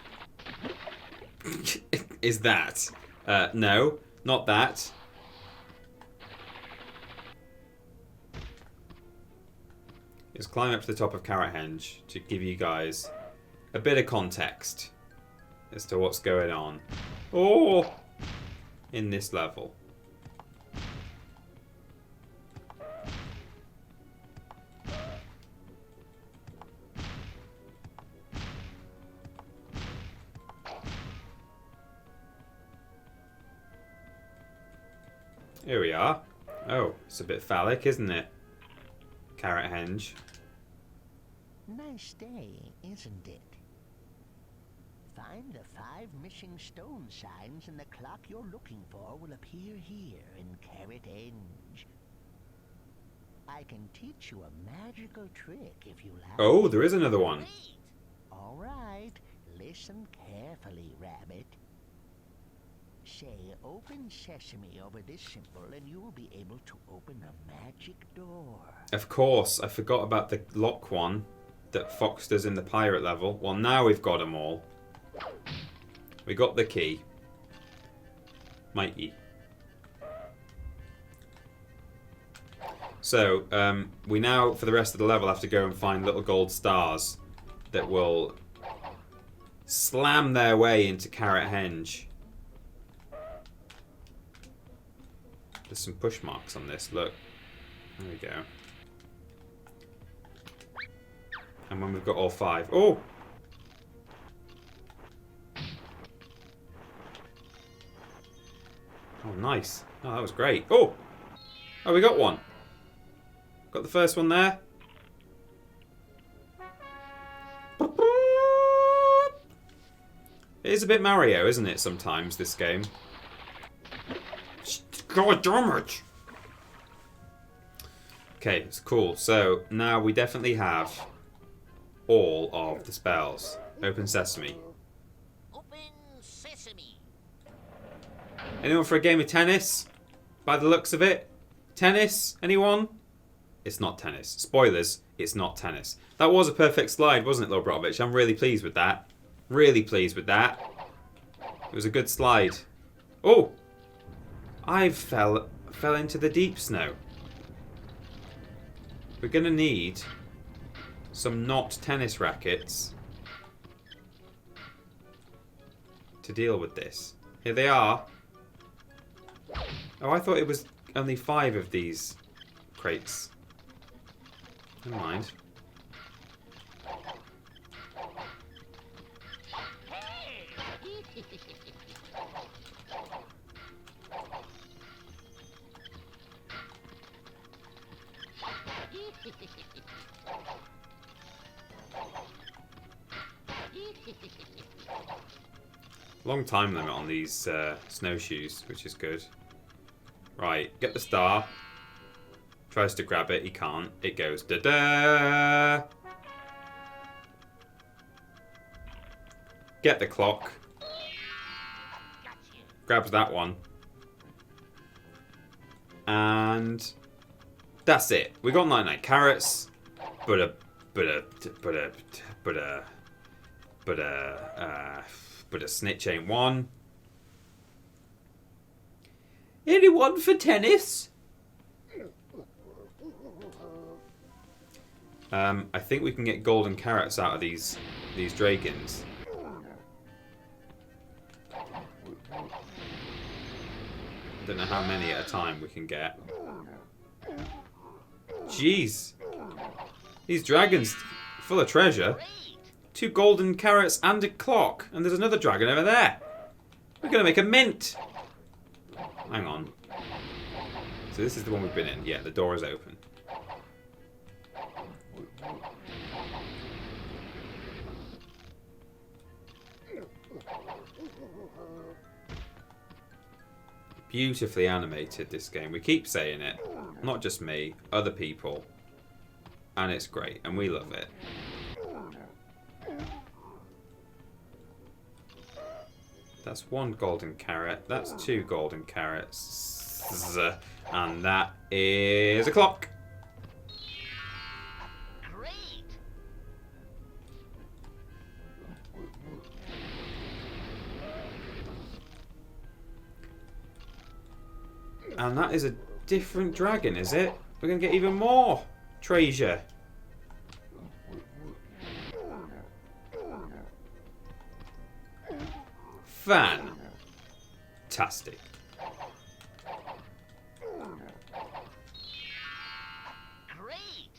is that. No, not that. Is climb up to the top of Carrot Henge to give you guys a bit of context as to what's going on. Oh! In this level. Here we are. Oh, it's a bit phallic, isn't it? Carrot henge. Nice day, isn't it? Find the 5 missing stone signs and the clock you're looking for will appear here in Carrot Henge. I can teach you a magical trick if you like. Oh, there is another one. All right, listen carefully, Rabbit. Say, open sesame over this symbol and you will be able to open a magic door. Of course, I forgot about the lock one that Fox does in the pirate level. Well, now we've got them all. We got the key. Mikey. So, we now, for the rest of the level, have to go and find little gold stars that will slam their way into Carrot Henge. There's some push marks on this, look. There we go. And when we've got all 5... Oh! Oh, nice. Oh, that was great. Oh! Oh, we got one. Got the first one there. It is a bit Mario, isn't it, sometimes, this game? God damn it! Okay, it's cool. So, now we definitely have all of the spells. Open sesame. Open sesame. Anyone for a game of tennis? By the looks of it? Tennis? Anyone? It's not tennis. Spoilers, it's not tennis. That was a perfect slide, wasn't it, Lobrovich? I'm really pleased with that. Really pleased with that. It was a good slide. Oh! I fell into the deep snow. We're going to need some not tennis rackets to deal with this. Here they are. Oh, I thought it was only 5 of these crates. Never mind. Long time limit on these snowshoes, which is good. Right, get the star. Tries to grab it, he can't. It goes da-da! Get the clock. Grabs that one. And that's it. We got 99 carrots, but a snitch ain't one. Anyone for tennis? I think we can get golden carrots out of these dragons. Don't know how many at a time we can get. Jeez. These dragons full of treasure. 2 golden carrots and a clock. And there's another dragon over there. We're going to make a mint. Hang on. So this is the one we've been in. Yeah, the door is open. Beautifully animated, this game. We keep saying it. Not just me, other people. And it's great, and we love it. That's 1 golden carrot. That's 2 golden carrots. And that is a clock. Great. And that is a different dragon, is it? We're going to get even more treasure. Fantastic.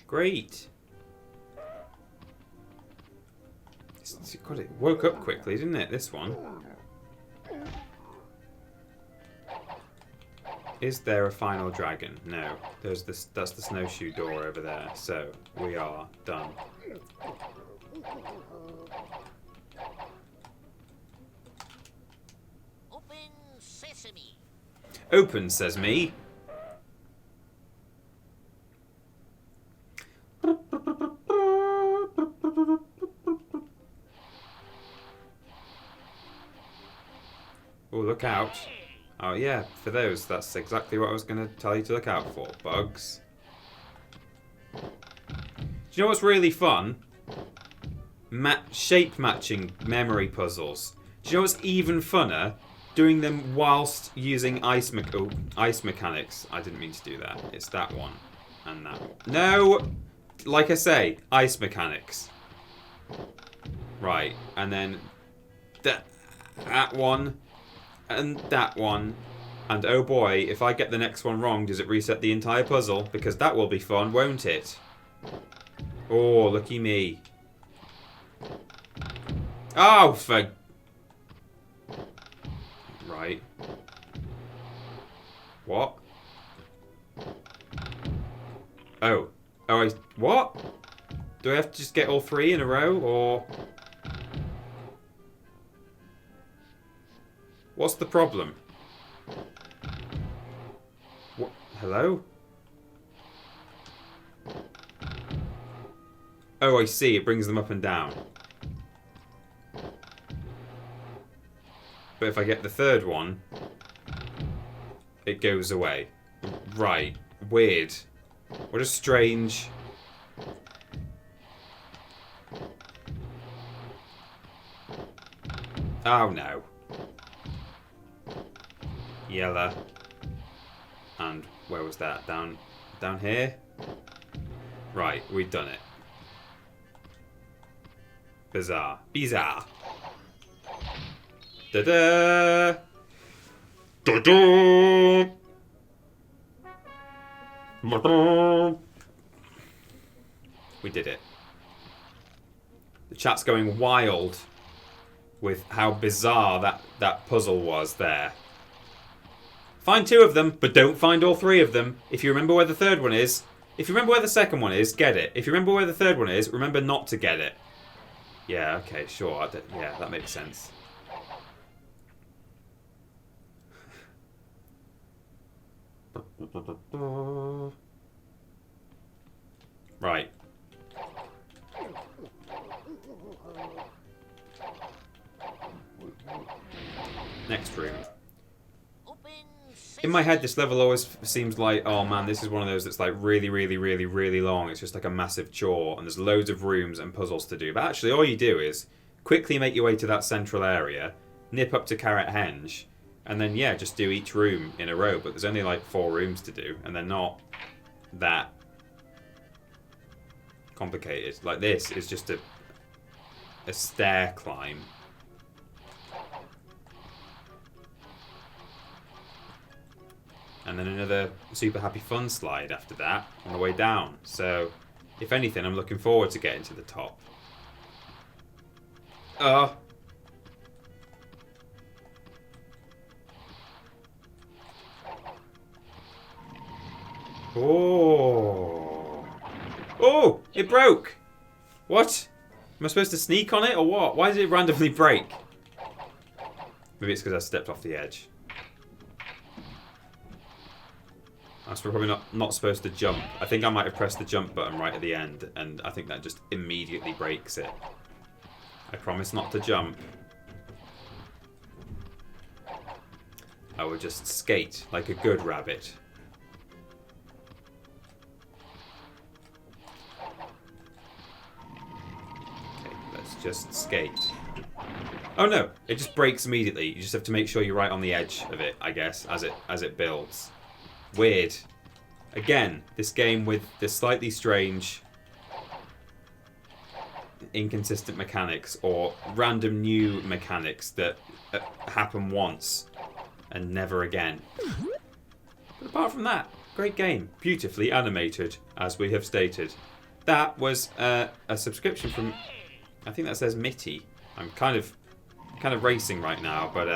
Great. It woke up quickly, didn't it, this one? Is there a final dragon? No. That's the snowshoe door over there. So, we are done. Open sesame. Open, says me. Oh, look out. Oh, yeah, for those. That's exactly what I was going to tell you to look out for. Bugs. Do you know what's really fun? Shape matching memory puzzles. Do you know what's even funner? Doing them whilst using ice mechanics. I didn't mean to do that. It's that one. And that one. No! Like I say, ice mechanics. Right. And then that one. And that one. And oh boy, if I get the next one wrong, does it reset the entire puzzle? Because that will be fun, won't it? Oh, looky me. Oh, for... Right. What? Oh. Oh, what? Do I have to just get all three in a row, or... What's the problem? What? Hello? Oh, I see. It brings them up and down. But if I get the third one, it goes away. Right. Weird. What a strange... Oh, no. Yellow. And where was that? Down here? Right, we've done it. Bizarre. Bizarre. Da-da! Da-da! We did it. The chat's going wild with how bizarre that puzzle was there. Find two of them, but don't find all three of them. If you remember where the third one is, if you remember where the second one is, get it. If you remember where the third one is, remember not to get it. Yeah, okay, sure. Yeah, that makes sense. Right. Next room. In my head, this level always seems like, oh man, this is one of those that's like really, really, really, really long. It's just like a massive chore, and there's loads of rooms and puzzles to do. But actually, all you do is quickly make your way to that central area, nip up to Carrot Henge, and then, yeah, just do each room in a row. But there's only like 4 rooms to do, and they're not that complicated. Like this is just a stair climb. And then another super happy fun slide after that on the way down. So, if anything, I'm looking forward to getting to the top. Oh, oh, it broke. What? Am I supposed to sneak on it or what? Why did it randomly break? Maybe it's because I stepped off the edge. I was probably not supposed to jump. I think I might have pressed the jump button right at the end, and I think that just immediately breaks it. I promise not to jump. I would just skate like a good rabbit. Okay, let's just skate. Oh no, it just breaks immediately. You just have to make sure you're right on the edge of it, I guess, as it builds. Weird. Again, this game with the slightly strange, inconsistent mechanics or random new mechanics that happen once and never again. But apart from that, great game. Beautifully animated, as we have stated. That was a subscription from, I think that says Mitty. I'm kind of racing right now, but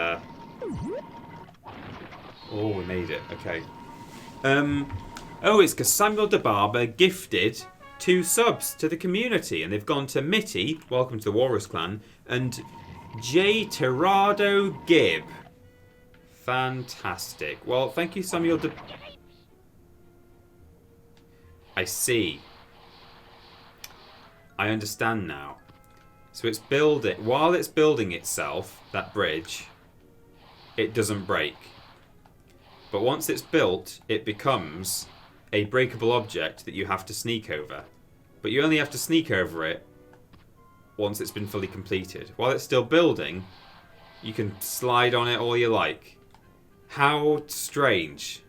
oh, we made it. Okay. It's because Samuel DeBarber gifted 2 subs to the community, and they've gone to Mitty, welcome to the Walrus Clan, and J. Tirado Gibb. Fantastic. Well, thank you, Samuel I see. I understand now. So it's building, while it's building itself, that bridge, it doesn't break. But once it's built, it becomes a breakable object that you have to sneak over. But you only have to sneak over it once it's been fully completed. While it's still building, you can slide on it all you like. How strange.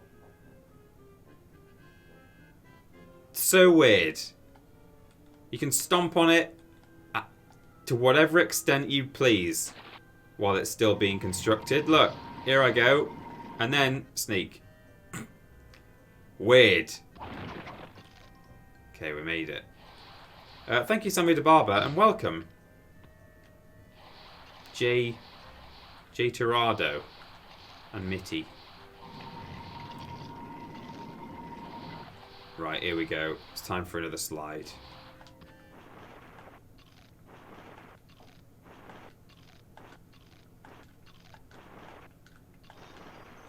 So weird. You can stomp on it to whatever extent you please while it's still being constructed. Look, here I go. And then sneak. Weird. Okay, we made it. Thank you, Sammy DeBarber, and welcome. J. Tirado and Mitty. Right, here we go. It's time for another slide.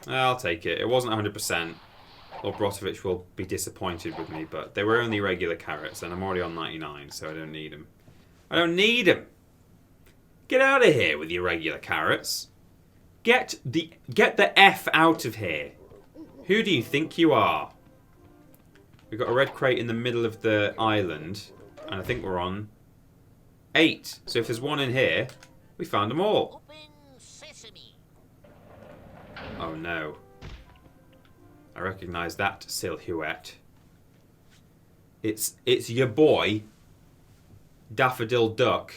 I'll take it. It wasn't 100%. Lord Brotovich will be disappointed with me, but they were only regular carrots, and I'm already on 99, so I don't need them. I don't need them! Get out of here with your regular carrots. Get the F out of here. Who do you think you are? We've got a red crate in the middle of the island, and I think we're on 8. So if there's one in here, we found them all. Open sesame. Oh no. I recognise that silhouette. It's your boy, Daffodil Duck.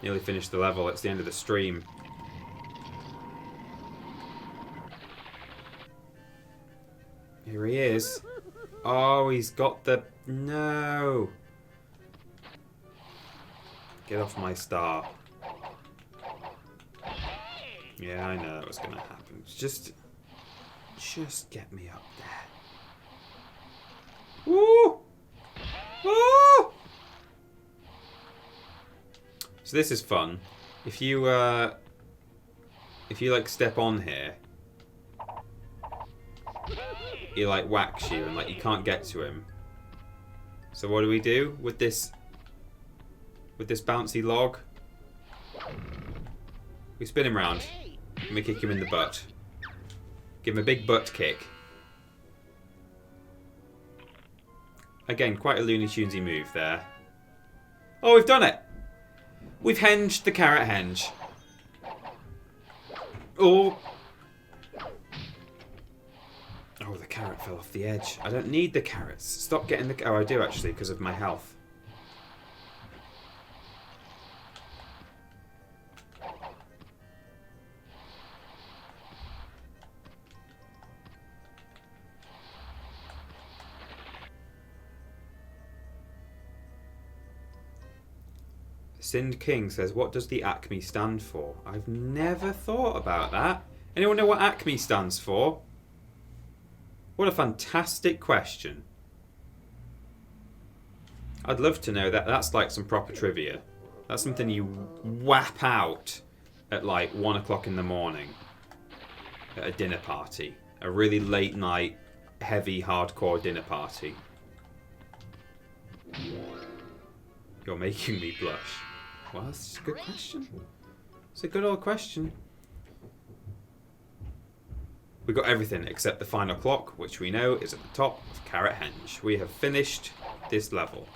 Nearly finished the level. It's the end of the stream. Here he is. Oh, he's got the... No. Get off my star. Yeah, I know that was going to happen. Just get me up there. Woo! Woo! So this is fun. If you like step on here, he like whacks you and like you can't get to him. So what do with this bouncy log? We spin him round and we kick him in the butt. Give him a big butt kick. Again, quite a Looney Tunesy move there. Oh, we've done it! We've henged the carrot henge. Oh! Oh, the carrot fell off the edge. I don't need the carrots. Stop getting the... Oh, I do actually, because of my health. Sind King says, what does the Acme stand for? I've never thought about that. Anyone know what Acme stands for? What a fantastic question. I'd love to know that. That's like some proper trivia. That's something you whap out at like 1 o'clock in the morning at a dinner party. A really late night, heavy, hardcore dinner party. You're making me blush. Well, that's a good question. It's a good old question. We got everything except the final clock, which we know is at the top of Carrot Henge. We have finished this level.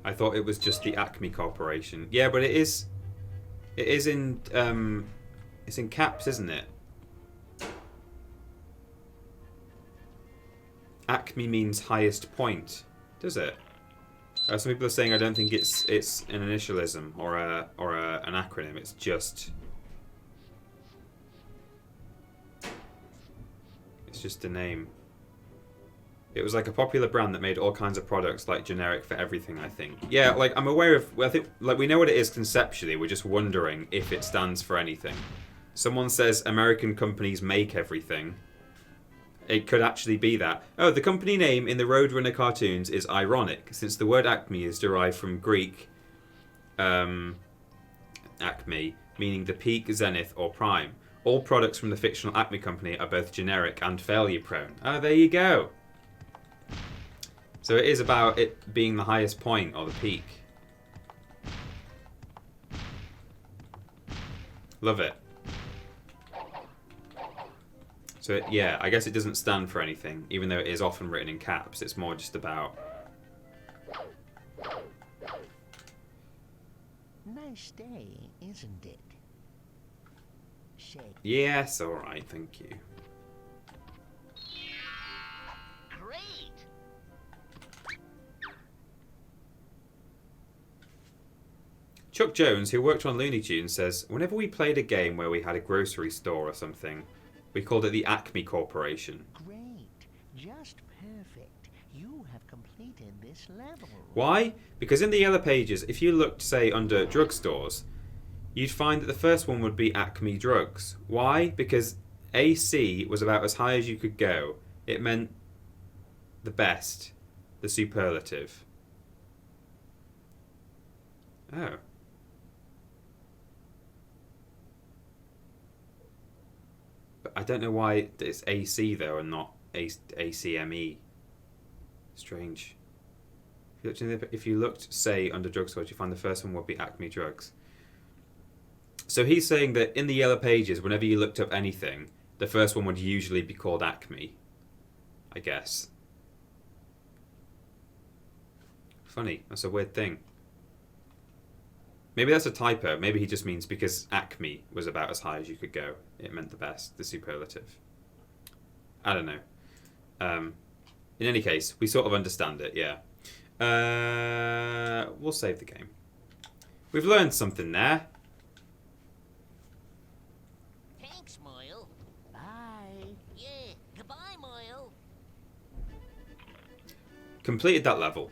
I thought it was just the Acme Corporation. Yeah, but it is in it's in caps, isn't it? Acme means highest point, does it? Some people are saying I don't think it's an initialism or an acronym. It's just a name. It was like a popular brand that made all kinds of products, like generic for everything. I think. Yeah, like I'm aware of. I think like we know what it is conceptually. We're just wondering if it stands for anything. Someone says American companies make everything. It could actually be that. Oh, the company name in the Roadrunner cartoons is ironic, since the word Acme is derived from Greek Acme, meaning the peak, zenith, or prime. All products from the fictional Acme company are both generic and failure prone. Oh, there you go. So it is about it being the highest point, or the peak. Love it. So, yeah, I guess it doesn't stand for anything, even though it is often written in caps. It's more just about... Nice day, isn't it? Shake. Yes, alright, thank you. Great! Chuck Jones, who worked on Looney Tunes, says, whenever we played a game where we had a grocery store or something, we called it the Acme Corporation. Great. Just perfect. You have completed this level. Why? Because in the Yellow Pages, if you looked, say, under drugstores, you'd find that the first one would be Acme Drugs. Why? Because AC was about as high as you could go. It meant the best, the superlative. Oh. But I don't know why it's AC, though, and not ACME. Strange. If you looked, say, under drugstores, you find the first one would be Acme Drugs. So he's saying that in the Yellow Pages, whenever you looked up anything, the first one would usually be called Acme, I guess. Funny. That's a weird thing. Maybe that's a typo. Maybe he just means because Acme was about as high as you could go, it meant the best, the superlative. I don't know. In any case, we sort of understand it, yeah. We'll save the game. We've learned something there. Thanks, Moyle. Bye. Yeah, goodbye, Moyle. Completed that level.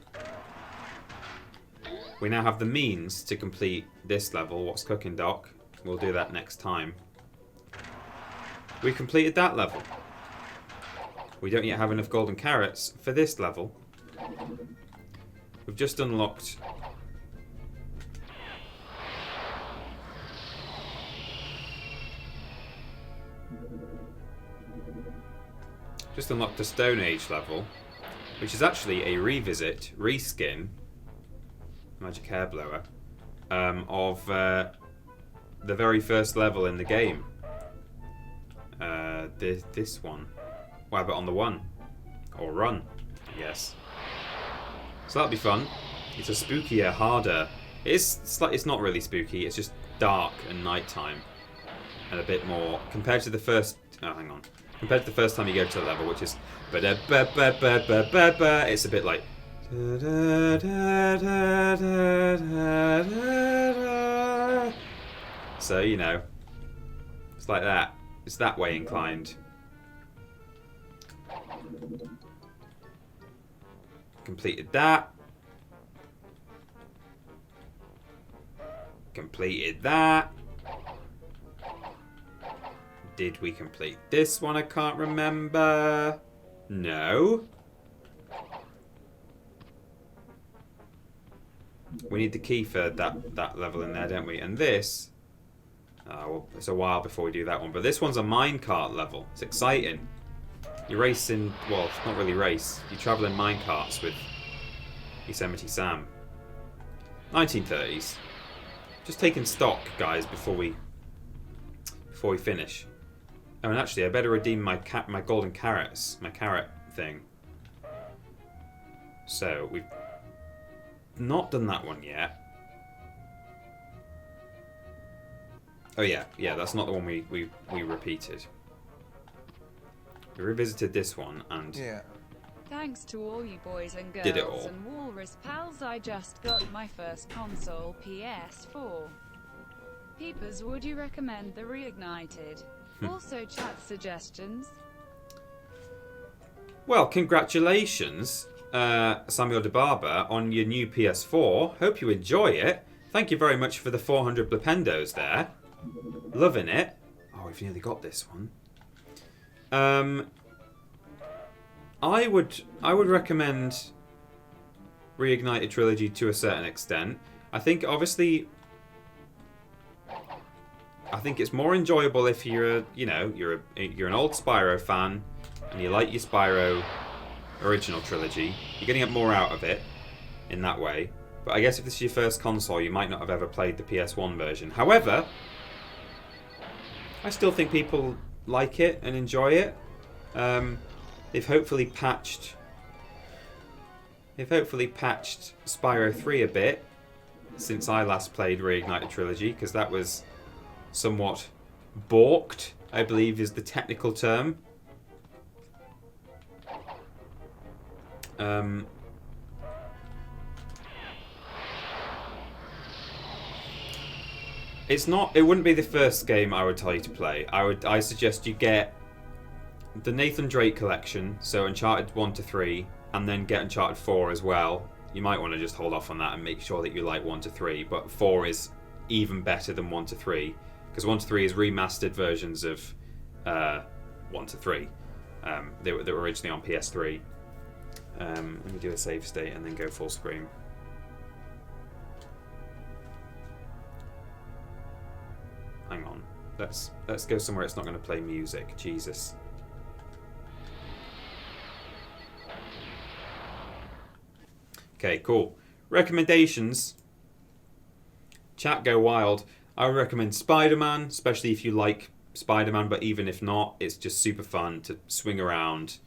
We now have the means to complete this level. What's Cooking, Doc? We'll do that next time. We completed that level. We don't yet have enough golden carrots for this level. We've just unlocked... Just unlocked the Stone Age level, which is actually a revisit, reskin, magic hair blower, of the very first level in the game. This one. Well, but on the one. Or run, I guess. So that'll be fun. It's a spookier, harder... It's not really spooky, it's just dark and nighttime. And a bit more... Compared to the first... Oh, hang on. Compared to the first time you go to the level, which is... It's a bit like... So, you know... It's like that. It's that way inclined. Completed that. Completed that. Did we complete this one? I can't remember. No. We need the key for that level in there, don't we? And this... well, it's a while before we do that one. But this one's a minecart level. It's exciting. You're racing... Well, it's not really race. You travel in minecarts with Yosemite Sam. 1930s. Just taking stock, guys, before we finish. Oh, and actually, I better redeem my golden carrots. My carrot thing. So, we've not done that one yet. Oh, yeah. Yeah, that's not the one we repeated. We revisited this one and... Yeah. Thanks to all you boys and Did it all. girls and walrus pals, I just got my first console, PS4. Peepers, would you recommend the Reignited? Also chat suggestions. Well, congratulations, Samuel DeBarber, on your new PS4. Hope you enjoy it. Thank you very much for the 400 Blipendos there. Loving it. Oh, I've nearly got this one. I would recommend Reignited Trilogy to a certain extent. I think obviously, it's more enjoyable if you're an old Spyro fan and you like your Spyro original trilogy. You're going to get more out of it in that way. But I guess if this is your first console, you might not have ever played the PS1 version. However, I still think people like it and enjoy it. They've hopefully patched Spyro 3 a bit since I last played Reignited Trilogy, because that was somewhat balked, I believe is the technical term. It wouldn't be the first game I would tell you to play. I suggest you get the Nathan Drake collection, so Uncharted 1 to 3, and then get Uncharted 4 as well. You might want to just hold off on that and make sure that you like 1 to 3, but 4 is even better than 1 to 3, because 1 to 3 is remastered versions of 1 to 3. They were originally on PS3. Let me do a save state and then go full screen. Hang on. Let's go somewhere it's not going to play music. Jesus. Okay, cool. Recommendations. Chat go wild. I would recommend Spider-Man, especially if you like Spider-Man, but even if not, it's just super fun to swing around.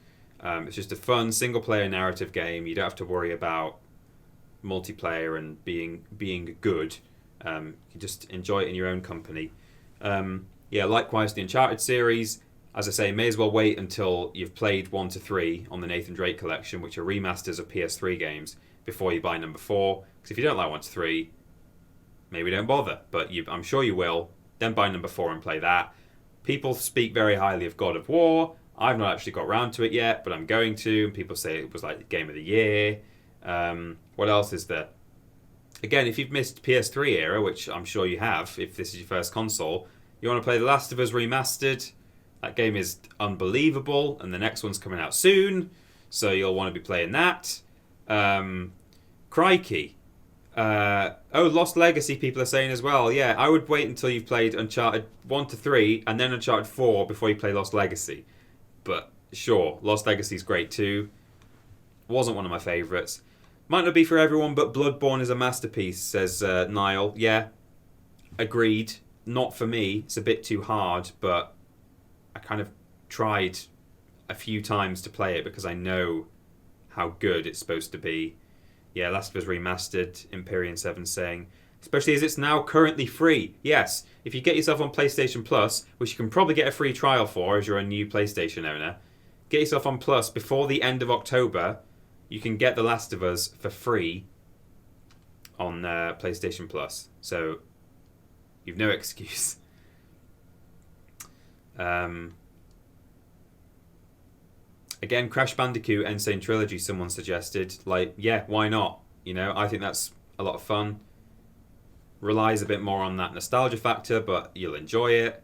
It's just a fun single-player narrative game. You don't have to worry about multiplayer and being good. You just enjoy it in your own company. Likewise, the Uncharted series, as I say, may as well wait until you've played 1 to 3 on the Nathan Drake collection, which are remasters of PS3 games, before you buy number 4. Because if you don't like 1 to 3, maybe don't bother. But I'm sure you will. Then buy number 4 and play that. People speak very highly of God of War. I've not actually got around to it yet, but I'm going to. And people say it was like the game of the year. What else is there? Again, if you've missed PS3 era, which I'm sure you have, if this is your first console, you want to play The Last of Us Remastered. That game is unbelievable, and the next one's coming out soon, so you'll want to be playing that. Crikey. Lost Legacy people are saying as well. Yeah, I would wait until you've played Uncharted 1 to 3 and then Uncharted 4 before you play Lost Legacy. But sure, Lost Legacy's great too. Wasn't one of my favourites. Might not be for everyone, but Bloodborne is a masterpiece, says Niall. Yeah, agreed. Not for me. It's a bit too hard, but I kind of tried a few times to play it because I know how good it's supposed to be. Yeah, Last of Us Remastered, Empyrean7 saying, especially as it's now currently free. Yes, if you get yourself on PlayStation Plus, which you can probably get a free trial for as you're a new PlayStation owner, get yourself on Plus before the end of October. You can get The Last of Us for free on PlayStation Plus. So, you've no excuse. Again, Crash Bandicoot Insane Trilogy, someone suggested. Like, yeah, why not? You know, I think that's a lot of fun. Relies a bit more on that nostalgia factor, but you'll enjoy it.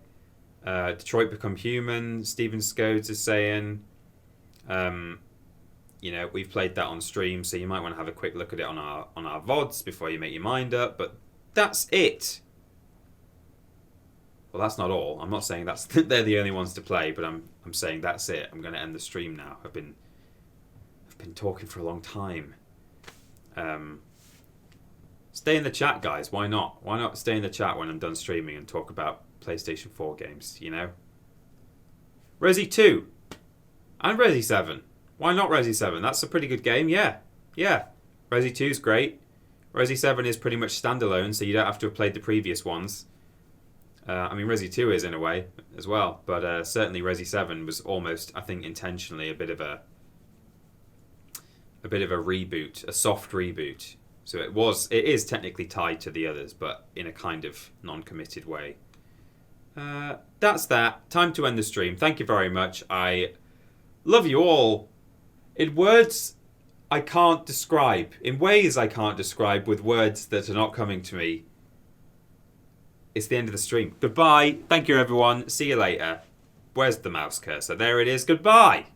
Detroit Become Human, Steven Scodes is saying. We've played that on stream, so you might want to have a quick look at it on our VODs before you make your mind up. But that's it. Well, that's not all. I'm not saying they're the only ones to play, but I'm saying that's it. I'm going to end the stream now. I've been talking for a long time. Stay in the chat, guys. Why not? Why not stay in the chat when I'm done streaming and talk about PlayStation 4 games, you know? Resi 2 and Resi 7. Why not Resi 7? That's a pretty good game, yeah. Yeah. Resi 2 is great. Resi 7 is pretty much standalone, so you don't have to have played the previous ones. Resi 2 is in a way as well, but certainly Resi 7 was almost, I think, intentionally a bit of a reboot, a soft reboot. So it is technically tied to the others, but in a kind of non-committed way. That's that. Time to end the stream. Thank you very much. I love you all. In words I can't describe, in ways I can't describe with words that are not coming to me. it's the end of the stream. Goodbye. Thank you, everyone. See you later. Where's the mouse cursor? There it is. Goodbye.